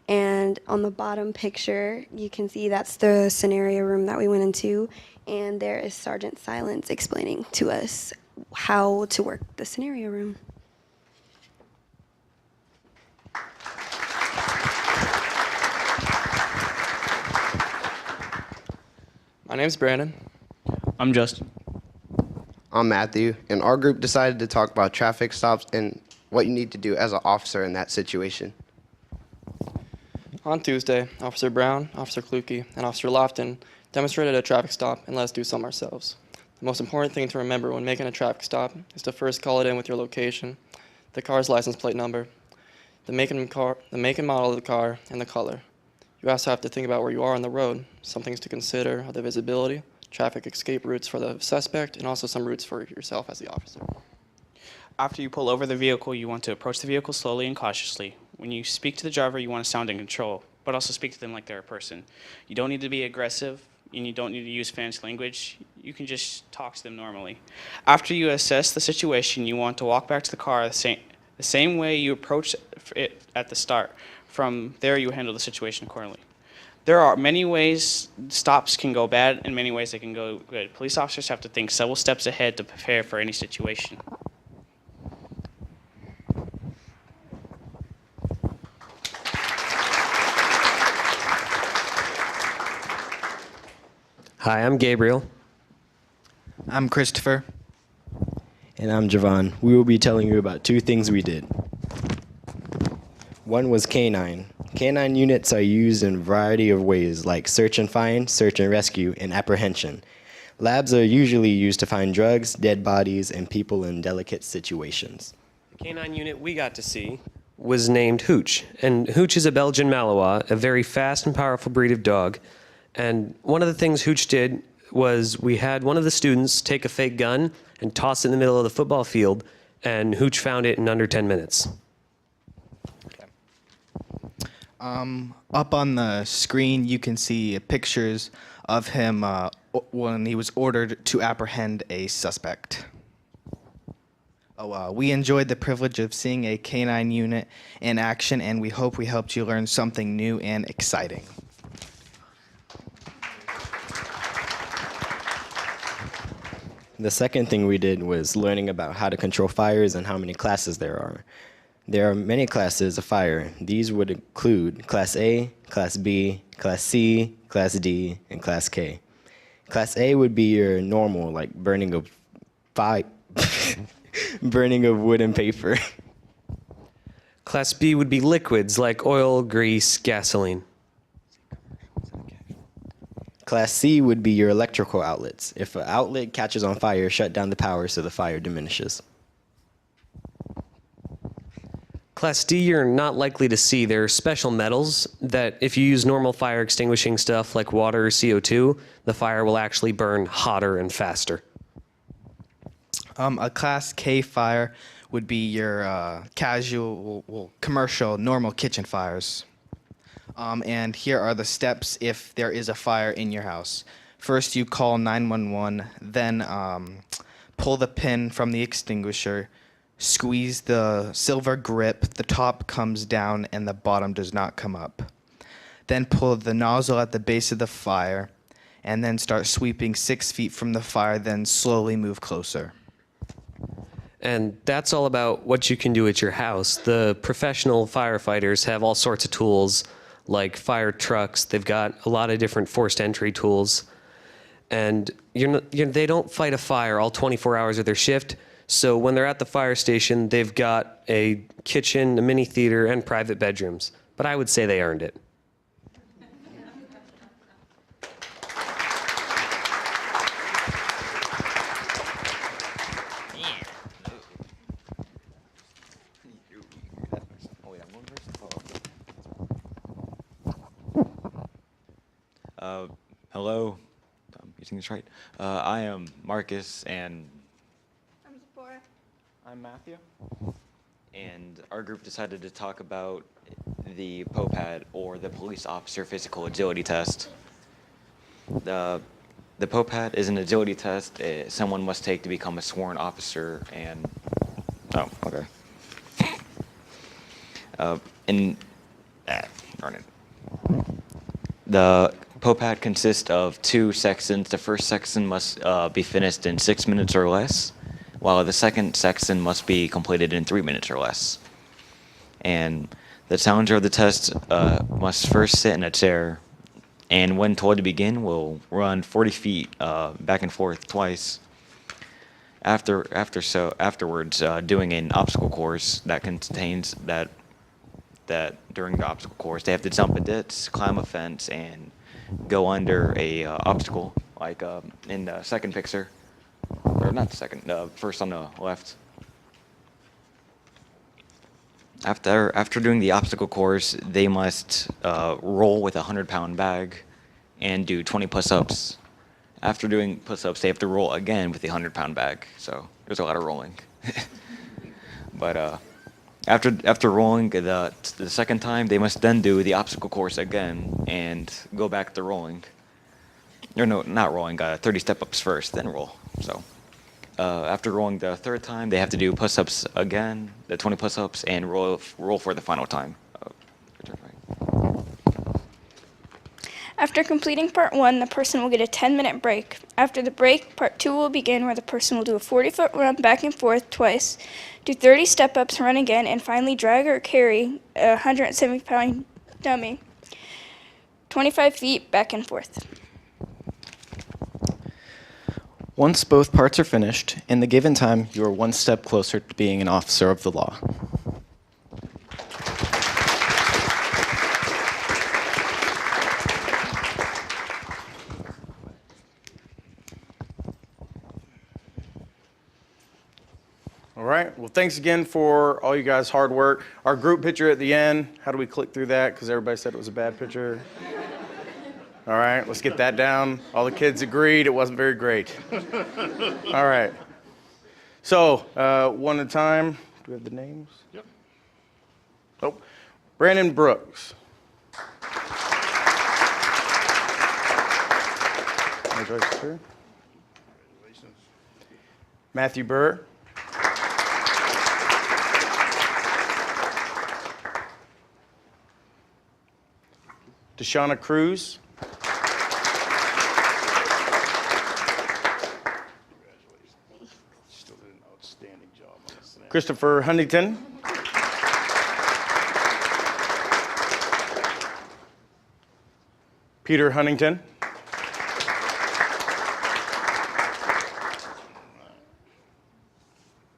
and on the bottom picture, you can see that's the scenario room that we went into, and there is Sergeant Silence explaining to us how to work the scenario room.
My name's Brandon.
I'm Justin.
I'm Matthew, and our group decided to talk about traffic stops and what you need to do as an officer in that situation.
On Tuesday, Officer Brown, Officer Kluke, and Officer Lofton demonstrated a traffic stop and let us do some ourselves. The most important thing to remember when making a traffic stop is to first call it in with your location, the car's license plate number, the make and model of the car, and the color. You also have to think about where you are on the road. Some things to consider are the visibility, traffic escape routes for the suspect, and also some routes for yourself as the officer.
After you pull over the vehicle, you want to approach the vehicle slowly and cautiously. When you speak to the driver, you want to sound in control, but also speak to them like they're a person. You don't need to be aggressive, and you don't need to use fancy language. You can just talk to them normally. After you assess the situation, you want to walk back to the car the same way you approach it at the start. From there, you handle the situation accordingly. There are many ways stops can go bad and many ways they can go good. Police officers have to think several steps ahead to prepare for any situation.
Hi, I'm Gabriel.
I'm Christopher.
And I'm Javon. We will be telling you about 2 things we did. One was canine. Canine units are used in a variety of ways like search and find, search and rescue, and apprehension. Labs are usually used to find drugs, dead bodies, and people in delicate situations.
The canine unit we got to see was named Hooch. And Hooch is a Belgian Malinois, a very fast and powerful breed of dog. And one of the things Hooch did was we had one of the students take a fake gun and toss it in the middle of the football field, and Hooch found it in under 10 minutes.
Up on the screen, you can see pictures of him when he was ordered to apprehend a suspect. We enjoyed the privilege of seeing a canine unit in action, and we hope we helped you learn something new and exciting.
The second thing we did was learning about how to control fires and how many classes there are. There are many classes of fire. These would include Class A, Class B, Class C, Class D, and Class K. Class A would be your normal, like burning of burning of wood and paper.
Class B would be liquids like oil, grease, gasoline.
Class C would be your electrical outlets. If an outlet catches on fire, shut down the power so the fire diminishes.
Class D, you're not likely to see. There are special metals that if you use normal fire extinguishing stuff like water or CO2, the fire will actually burn hotter and faster.
A Class K fire would be your casual, commercial, normal kitchen fires. And here are the steps if there is a fire in your house. First, you call 911, then pull the pin from the extinguisher, squeeze the silver grip, the top comes down and the bottom does not come up. Then pull the nozzle at the base of the fire, and then start sweeping 6 feet from the fire, then slowly move closer.
And that's all about what you can do at your house. The professional firefighters have all sorts of tools like fire trucks. They've got a lot of different forced entry tools. And they don't fight a fire all 24 hours of their shift. So when they're at the fire station, they've got a kitchen, a mini theater, and private bedrooms. But I would say they earned it.
Hello, I'm using this right. I am Marcus, and
I'm Sephora.
I'm Matthew. And our group decided to talk about the POPAT, or the Police Officer Physical Agility Test. The POPAT is an agility test someone must take to become a sworn officer, and darn it. The POPAT consists of 2 sections. The first section must be finished in 6 minutes or less, while the second section must be completed in 3 minutes or less. And the challenger of the test must first sit in a chair, and when told to begin, will run 40 feet back and forth twice. Afterwards, doing an obstacle course that contains that during the obstacle course they have to jump a ditch, climb a fence, and go under a obstacle, like in the second picture, or not the second, first on the left. After doing the obstacle course, they must roll with a 100-pound bag and do 20 push-ups. After doing push-ups, they have to roll again with the 100-pound bag. So there's a lot of rolling. But after rolling the second time, they must then do the obstacle course again and go back to rolling. Or no, not rolling. 30 step-ups first, then roll. So after rolling the third time, they have to do push-ups again, the 20 push-ups, and roll for the final time.
After completing part 1, the person will get a 10-minute break. After the break, part 2 will begin, where the person will do a 40-foot run back and forth twice, do 30 step-ups, run again, and finally drag or carry a 170-pound dummy 25 feet back and forth.
Once both parts are finished, in the given time, you are one step closer to being an officer of the law.
All right, well, thanks again for all you guys' hard work. Our group picture at the end, how do we click through that? Because everybody said it was a bad picture. All right, let's get that down. All the kids agreed it wasn't very great. All right. So, one at a time. Do we have the names? Yep. Oh, Brandon Brooks. Congratulations. Matthew Burr. Deshauna Cruz.
Still did an outstanding job on this thing.
Christopher Huntington. Peter Huntington.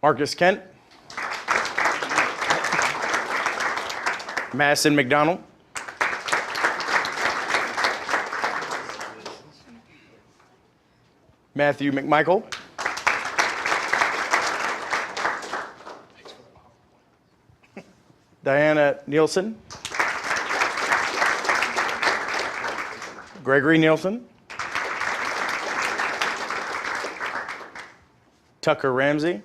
Marcus Kent. Madison McDonald. Matthew McMichael. Diana Nielsen. Gregory Nielsen. Tucker Ramsey.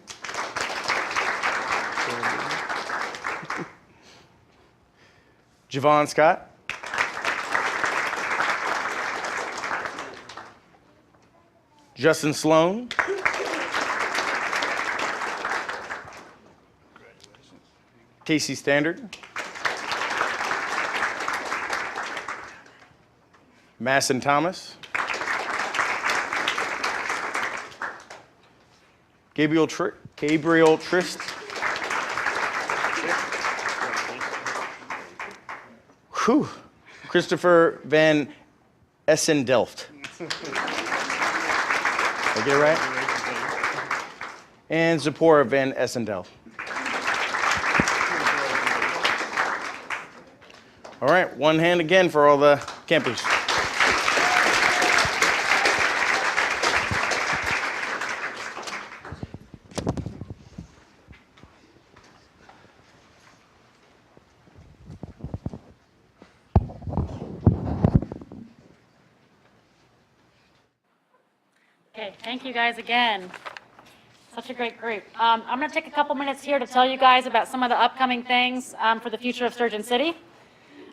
Javon Scott. Justin Sloan. Casey Standard. Masson Thomas. Gabriel Trist. Whew. Christopher Van Essen-Delft. Did I get it right? And Zipporah Van Essen-Delft. All right, one hand again for all the campers.
Okay, thank you guys again. Such a great group. I'm going to take a couple minutes here to tell you guys about some of the upcoming things for the future of Sturgeon City.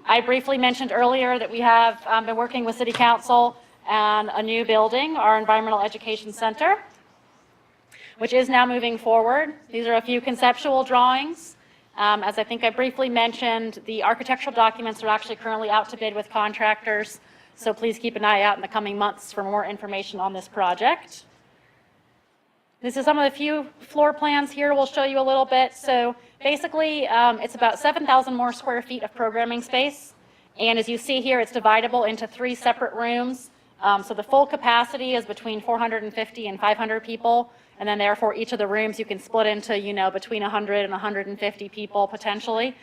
I briefly mentioned earlier that we have been working with City Council on a new building, our Environmental Education Center, which is now moving forward. These are a few conceptual drawings. As I think I briefly mentioned, the architectural documents are actually currently out to bid with contractors, so please keep an eye out in the coming months for more information on this project. This is some of the few floor plans here we'll show you a little bit. So basically, it's about 7,000 more square feet of programming space. And as you see here, it's dividable into 3 separate rooms. So the full capacity is between 450 and 500 people. And then therefore, each of the rooms you can split into, between 100 and 150 people potentially.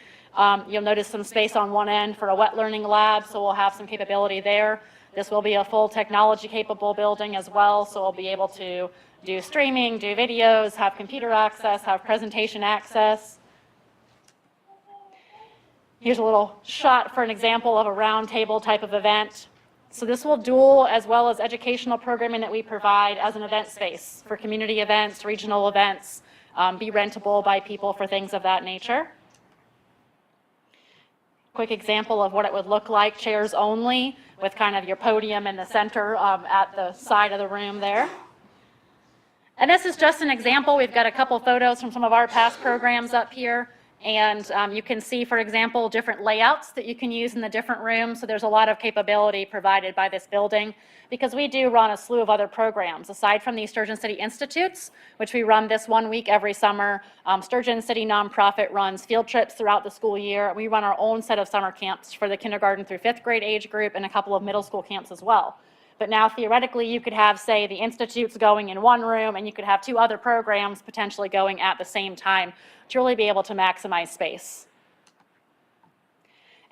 You'll notice some space on one end for a wet learning lab, so we'll have some capability there. This will be a full technology capable building as well, so we'll be able to do streaming, do videos, have computer access, have presentation access. Here's a little shot for an example of a round table type of event. So this will dual as well as educational programming that we provide as an event space for community events, regional events, be rentable by people for things of that nature. Quick example of what it would look like, chairs only, with kind of your podium in the center at the side of the room there. And this is just an example. We've got a couple photos from some of our past programs up here. And you can see, for example, different layouts that you can use in the different rooms. So there's a lot of capability provided by this building because we do run a slew of other programs. Aside from the Sturgeon City Institutes, which we run this 1 week every summer, Sturgeon City nonprofit runs field trips throughout the school year. We run our own set of summer camps for the kindergarten through 5th grade age group and a couple of middle school camps as well. But now theoretically, you could have, say, the institutes going in one room, and you could have 2 other programs potentially going at the same time to really be able to maximize space.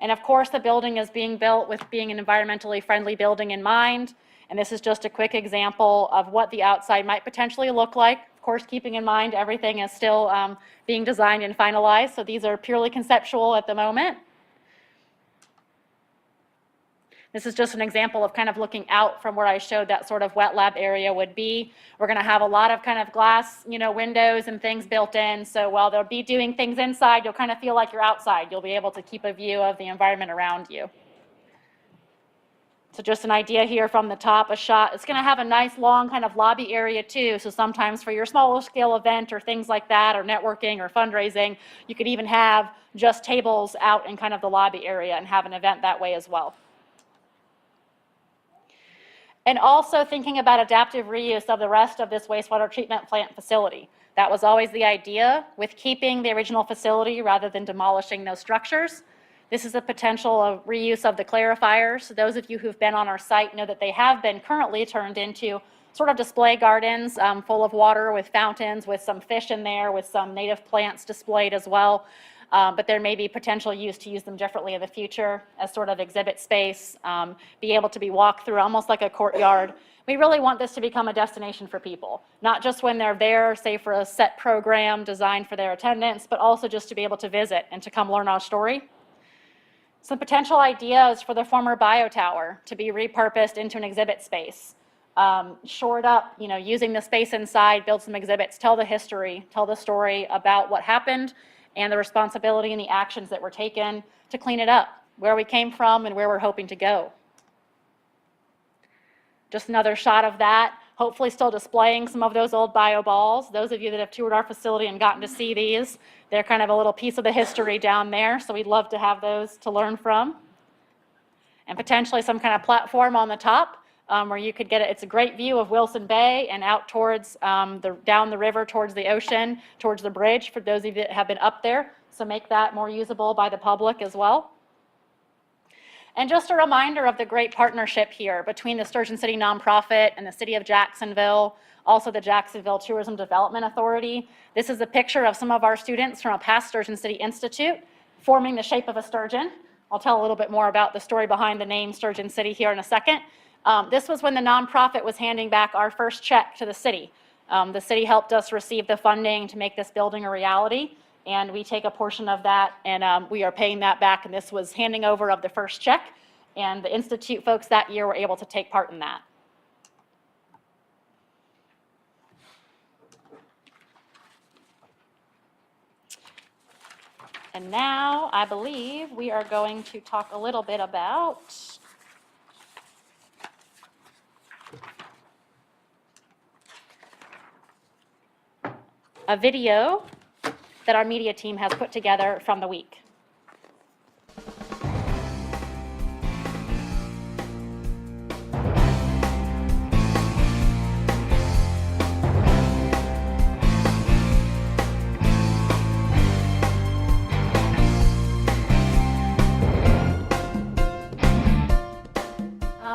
And of course, the building is being built with being an environmentally friendly building in mind. And this is just a quick example of what the outside might potentially look like. Of course, keeping in mind everything is still being designed and finalized, so these are purely conceptual at the moment. This is just an example of kind of looking out from where I showed that sort of wet lab area would be. We're going to have a lot of kind of glass, windows and things built in. So while they'll be doing things inside, you'll kind of feel like you're outside. You'll be able to keep a view of the environment around you. So just an idea here from the top, a shot. It's going to have a nice long kind of lobby area too. So sometimes for your smaller scale event or things like that, or networking or fundraising, you could even have just tables out in kind of the lobby area and have an event that way as well. And also thinking about adaptive reuse of the rest of this wastewater treatment plant facility. That was always the idea with keeping the original facility rather than demolishing those structures. This is a potential of reuse of the clarifiers. Those of you who've been on our site know that they have been currently turned into sort of display gardens full of water with fountains, with some fish in there, with some native plants displayed as well. But there may be potential use to use them differently in the future as sort of exhibit space, be able to be walked through almost like a courtyard. We really want this to become a destination for people, not just when they're there, say for a set program designed for their attendance, but also just to be able to visit and to come learn our story. Some potential ideas for the former bio tower to be repurposed into an exhibit space. Shored up, using the space inside, build some exhibits, tell the history, tell the story about what happened and the responsibility and the actions that were taken to clean it up, where we came from and where we're hoping to go. Just another shot of that, hopefully still displaying some of those old bio balls. Those of you that have toured our facility and gotten to see these, they're kind of a little piece of the history down there, so we'd love to have those to learn from. And potentially some kind of platform on the top where you could get it. It's a great view of Wilson Bay and out towards down the river towards the ocean, towards the bridge for those of you that have been up there. So make that more usable by the public as well. And just a reminder of the great partnership here between the Sturgeon City nonprofit and the City of Jacksonville, also the Jacksonville Tourism Development Authority. This is a picture of some of our students from a past Sturgeon City Institute forming the shape of a sturgeon. I'll tell a little bit more about the story behind the name Sturgeon City here in a second. This was when the nonprofit was handing back our first check to the city. The city helped us receive the funding to make this building a reality, and we take a portion of that, and we are paying that back, and this was handing over of the first check, and the Institute folks that year were able to take part in that. And now I believe we are going to talk a little bit about a video that our media team has put together from the week.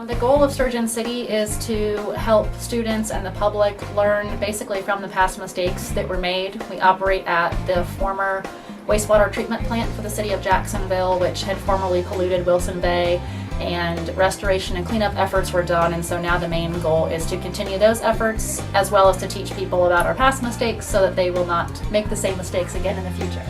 The goal of Sturgeon City is to help students and the public learn basically from the past mistakes that were made. We operate at the former wastewater treatment plant for the City of Jacksonville, which had formerly polluted Wilson Bay, and restoration and cleanup efforts were done, and so now the main goal is to continue those efforts as well as to teach people about our past mistakes so that they will not make the same mistakes again in the future.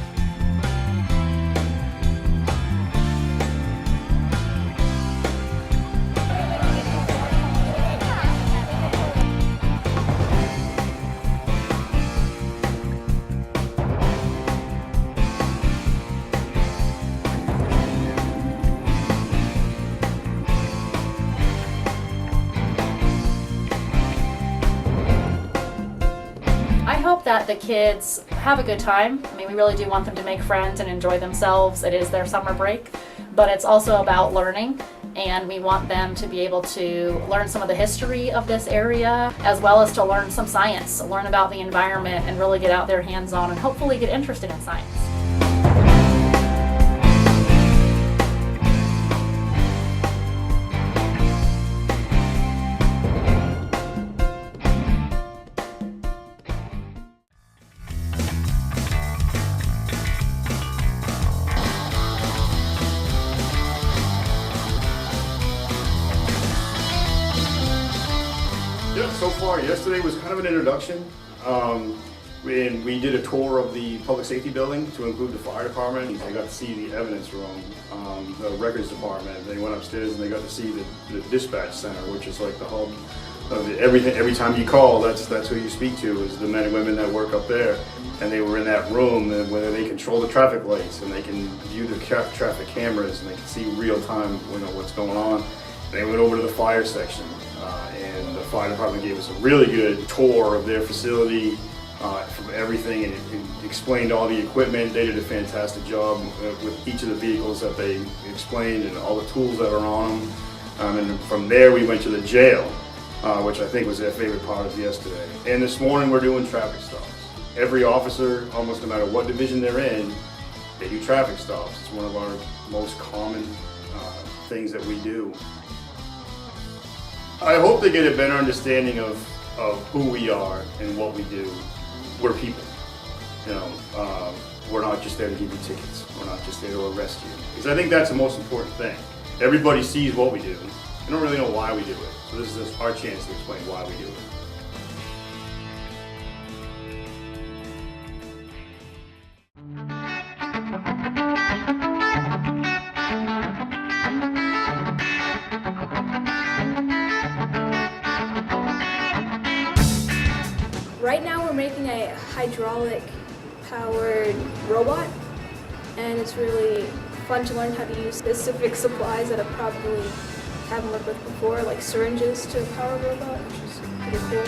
That the kids have a good time. I mean, we really do want them to make friends and enjoy themselves. It is their summer break, but it's also about learning, and we want them to be able to learn some of the history of this area, as well as to learn some science, learn about the environment, and really get out there hands-on and hopefully get interested in science.
so far, yesterday was kind of an introduction. And we did a tour of the public safety building to include the fire department. They got to see the evidence room, the records department. They went upstairs and they got to see the dispatch center, which is like the hub of everything. Every time you call, that's who you speak to, is the men and women that work up there. And they were in that room where they control the traffic lights and they can view the traffic cameras and they can see real time, what's going on. They went over to the fire section, and the fire department gave us a really good tour of their facility, from everything, and it explained all the equipment. They did a fantastic job with each of the vehicles that they explained and all the tools that are on them. And from there we went to the jail, which I think was their favorite part of yesterday. And this morning we're doing traffic stops. Every officer, almost no matter what division they're in, they do traffic stops. It's one of our most common things that we do. I hope they get a better understanding of who we are and what we do. We're people. We're not just there to give you tickets. We're not just there to arrest you. Because I think that's the most important thing. Everybody sees what we do. They don't really know why we do it. So this is our chance to explain why we do it.
Right now we're making a hydraulic powered robot, and it's really fun to learn how to use specific supplies that I probably haven't worked with before, like syringes to power a robot, which is pretty cool.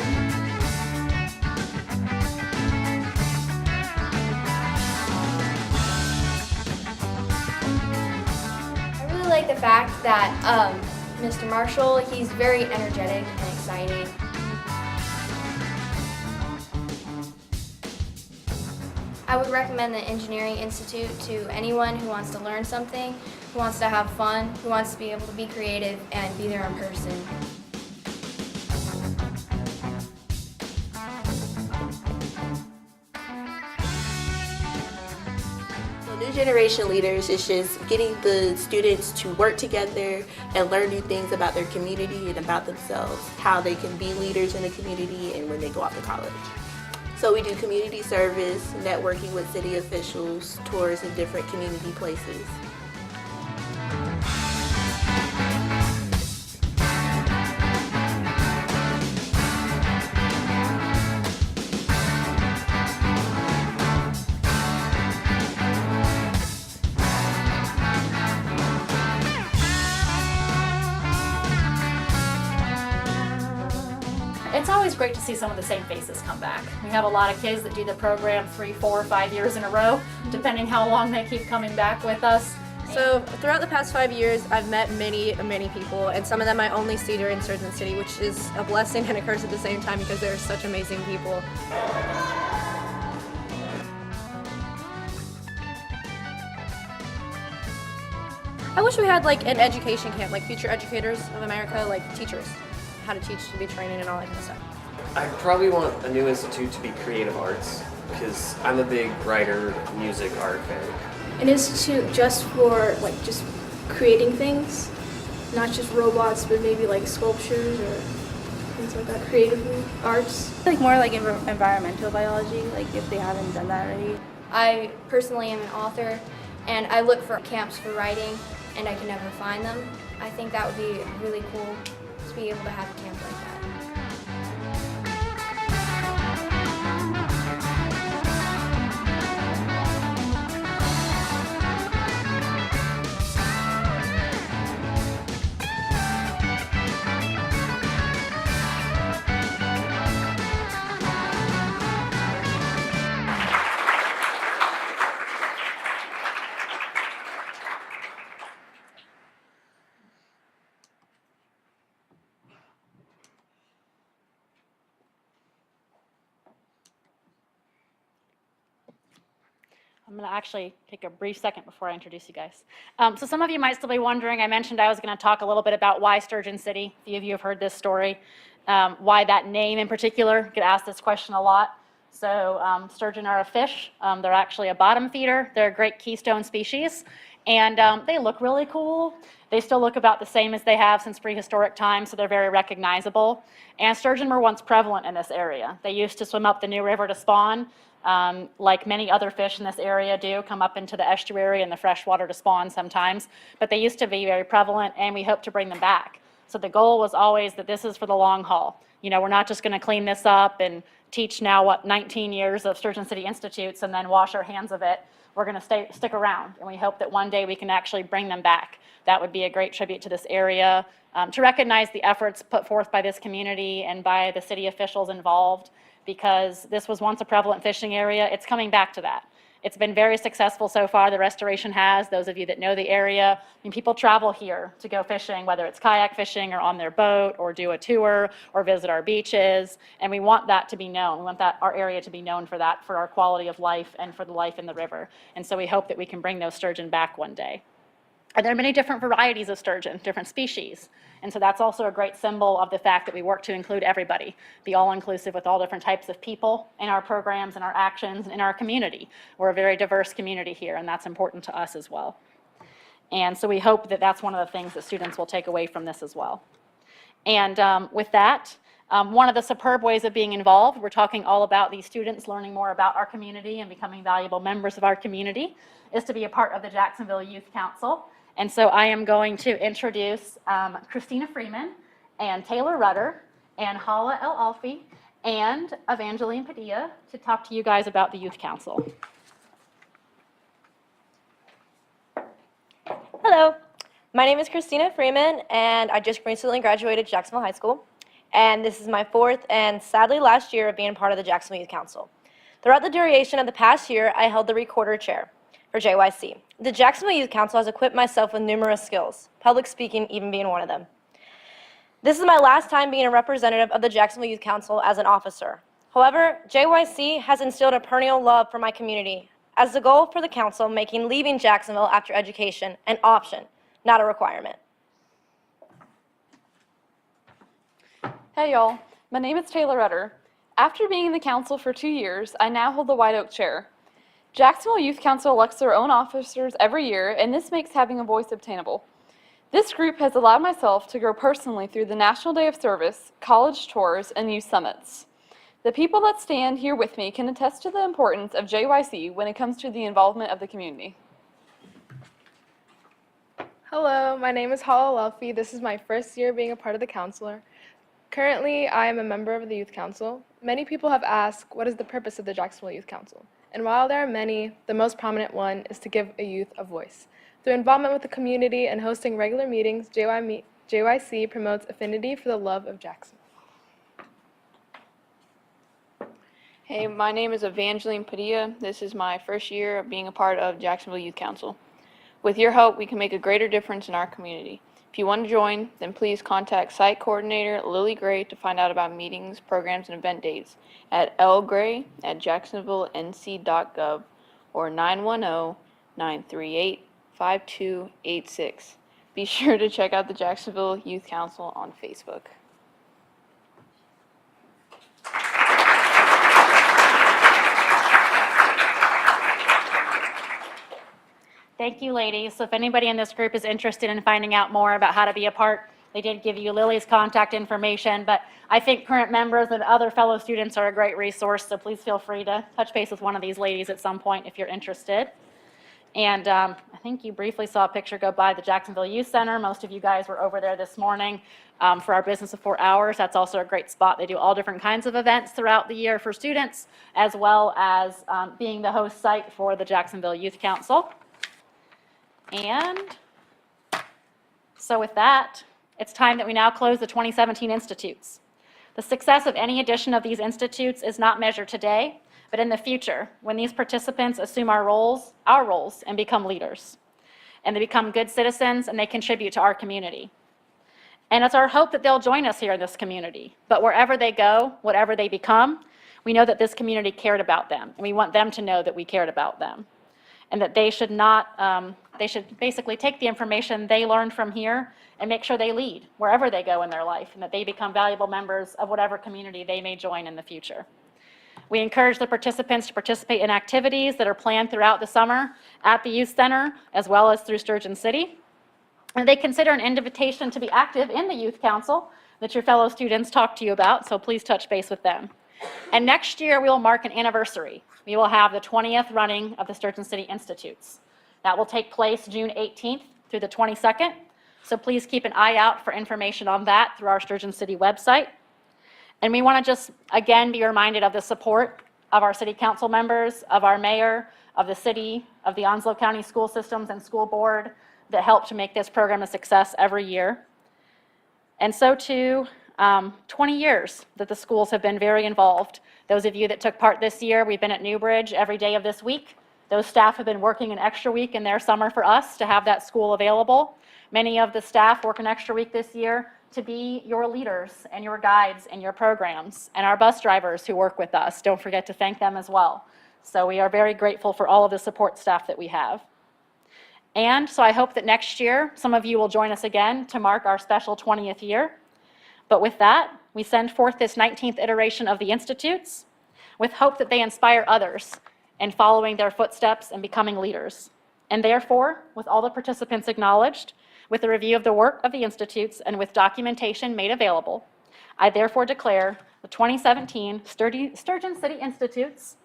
I really like the fact that Mr. Marshall, he's very energetic and exciting. I would recommend the Engineering Institute to anyone who wants to learn something, who wants to have fun, who wants to be able to be creative and be there in person.
New Generation Leaders is just getting the students to work together and learn new things about their community and about themselves, how they can be leaders in the community and when they go off to college. So we do community service, networking with city officials, tours in different community places.
It's always great to see some of the same faces come back. We have a lot of kids that do the program 3, 4, 5 years in a row, depending how long they keep coming back with us.
So throughout the past 5 years, I've met many people, and some of them I only see during Sturgeon City, which is a blessing and a curse at the same time because they're such amazing people. I wish we had like an education camp, like Future Educators of America, like teachers, how to teach, to be training and all that kind of stuff.
I probably want a new institute to be creative arts, because I'm a big writer, music, art fan.
An institute just for like just creating things, not just robots, but maybe like sculptures or things like that, creatively, arts.
Like more like environmental biology, like if they haven't done that already.
I personally am an author, and I look for camps for writing, and I can never find them. I think that would be really cool to be able to have a camp like that.
I'm going to actually take a brief second before I introduce you guys. So some of you might still be wondering, I mentioned I was going to talk a little bit about why Sturgeon City. A few of you have heard this story. Why that name in particular, get asked this question a lot. So sturgeon are a fish. They're actually a bottom feeder. They're a great keystone species. And they look really cool. They still look about the same as they have since prehistoric times, so they're very recognizable. And sturgeon were once prevalent in this area. They used to swim up the New River to spawn, like many other fish in this area do, come up into the estuary and the freshwater to spawn sometimes. But they used to be very prevalent, and we hope to bring them back. So the goal was always that this is for the long haul. You know, we're not just going to clean this up and teach now, 19 years of Sturgeon City Institutes and then wash our hands of it. We're going to stick around, and we hope that one day we can actually bring them back. That would be a great tribute to this area, to recognize the efforts put forth by this community and by the city officials involved, because this was once a prevalent fishing area. It's coming back to that. It's been very successful so far, the restoration has. Those of you that know the area, I mean, people travel here to go fishing, whether it's kayak fishing or on their boat or do a tour or visit our beaches, and we want that to be known. We want our area to be known for that, for our quality of life and for the life in the river. And so we hope that we can bring those sturgeon back one day. And there are many different varieties of sturgeon, different species. And so that's also a great symbol of the fact that we work to include everybody, be all-inclusive with all different types of people in our programs and our actions and in our community. We're a very diverse community here, and that's important to us as well. And so we hope that that's one of the things that students will take away from this as well. And with that, one of the superb ways of being involved, we're talking all about these students learning more about our community and becoming valuable members of our community, is to be a part of the Jacksonville Youth Council. And so I am going to introduce Christina Freeman and Taylor Rudder and Hala El Alfi and Evangeline Padilla to talk to you guys about the Youth Council.
Hello, my name is Christina Freeman, and I just recently graduated Jacksonville High School. And this is my fourth and sadly last year of being part of the Jacksonville Youth Council. Throughout the duration of the past year, I held the recorder chair for JYC. The Jacksonville Youth Council has equipped myself with numerous skills, public speaking even being one of them. This is my last time being a representative of the Jacksonville Youth Council as an officer. However, JYC has instilled a perennial love for my community, as the goal for the council making leaving Jacksonville after education an option, not a requirement.
Hey y'all, my name is Taylor Rudder. After being in the council for 2 years, I now hold the White Oak chair. Jacksonville Youth Council elects their own officers every year, and this makes having a voice obtainable. This group has allowed myself to grow personally through the National Day of Service, college tours, and youth summits. The people that stand here with me can attest to the importance of JYC when it comes to the involvement of the community.
Hello, my name is Hala Elfi. This is my first year being a part of the council. Currently, I am a member of the Youth Council. Many people have asked, what is the purpose of the Jacksonville Youth Council? And while there are many, the most prominent one is to give a youth a voice. Through involvement with the community and hosting regular meetings, JYC promotes affinity for the love of Jackson.
Hey, my name is Evangeline Padilla. This is my first year of being a part of Jacksonville Youth Council. With your help, we can make a greater difference in our community. If you want to join, then please contact Site Coordinator Lily Gray to find out about meetings, programs, and event dates at lgray@jacksonvillenc.gov or 910-938-5286. Be sure to check out the Jacksonville Youth Council on Facebook.
Thank you, ladies. So if anybody in this group is interested in finding out more about how to be a part, they did give you Lily's contact information, but I think current members and other fellow students are a great resource, so please feel free to touch base with one of these ladies at some point if you're interested. And I think you briefly saw a picture go by the Jacksonville Youth Center. Most of you guys were over there this morning for our Business of 4 Hours. That's also a great spot. They do all different kinds of events throughout the year for students, as well as being the host site for the Jacksonville Youth Council. And so with that, it's time that we now close the 2017 institutes. The success of any edition of these institutes is not measured today, but in the future, when these participants assume our roles, and become leaders. And they become good citizens, and they contribute to our community. And it's our hope that they'll join us here in this community. But wherever they go, whatever they become, we know that this community cared about them, and we want them to know that we cared about them. And that they should they should basically take the information they learned from here and make sure they lead wherever they go in their life, and that they become valuable members of whatever community they may join in the future. We encourage the participants to participate in activities that are planned throughout the summer at the Youth Center, as well as through Sturgeon City. And they consider an invitation to be active in the youth council that your fellow students talk to you about, so please touch base with them. And next year, we will mark an anniversary. We will have the 20th running of the Sturgeon City Institutes. That will take place June 18th through the 22nd, so please keep an eye out for information on that through our Sturgeon City website. And we want to just, again, be reminded of the support of our city council members, of our mayor, of the city, of the Onslow County School Systems and School Board that help to make this program a success every year. And so too, 20 years that the schools have been very involved. Those of you that took part this year, we've been at Newbridge every day of this week. Those staff have been working an extra week in their summer for us to have that school available. Many of the staff work an extra week this year to be your leaders and your guides and your programs, and our bus drivers who work with us. Don't forget to thank them as well. So we are very grateful for all of the support staff that we have. And so I hope that next year, some of you will join us again to mark our special 20th year. But with that, we send forth this 19th iteration of the Institutes with hope that they inspire others in following their footsteps and becoming leaders. And therefore, with all the participants acknowledged, with a review of the work of the Institutes, and with documentation made available, I therefore declare the 2017 Sturgeon City Institutes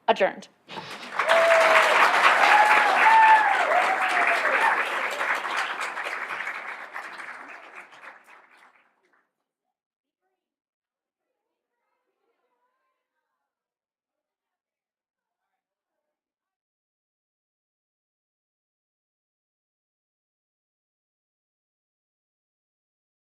adjourned.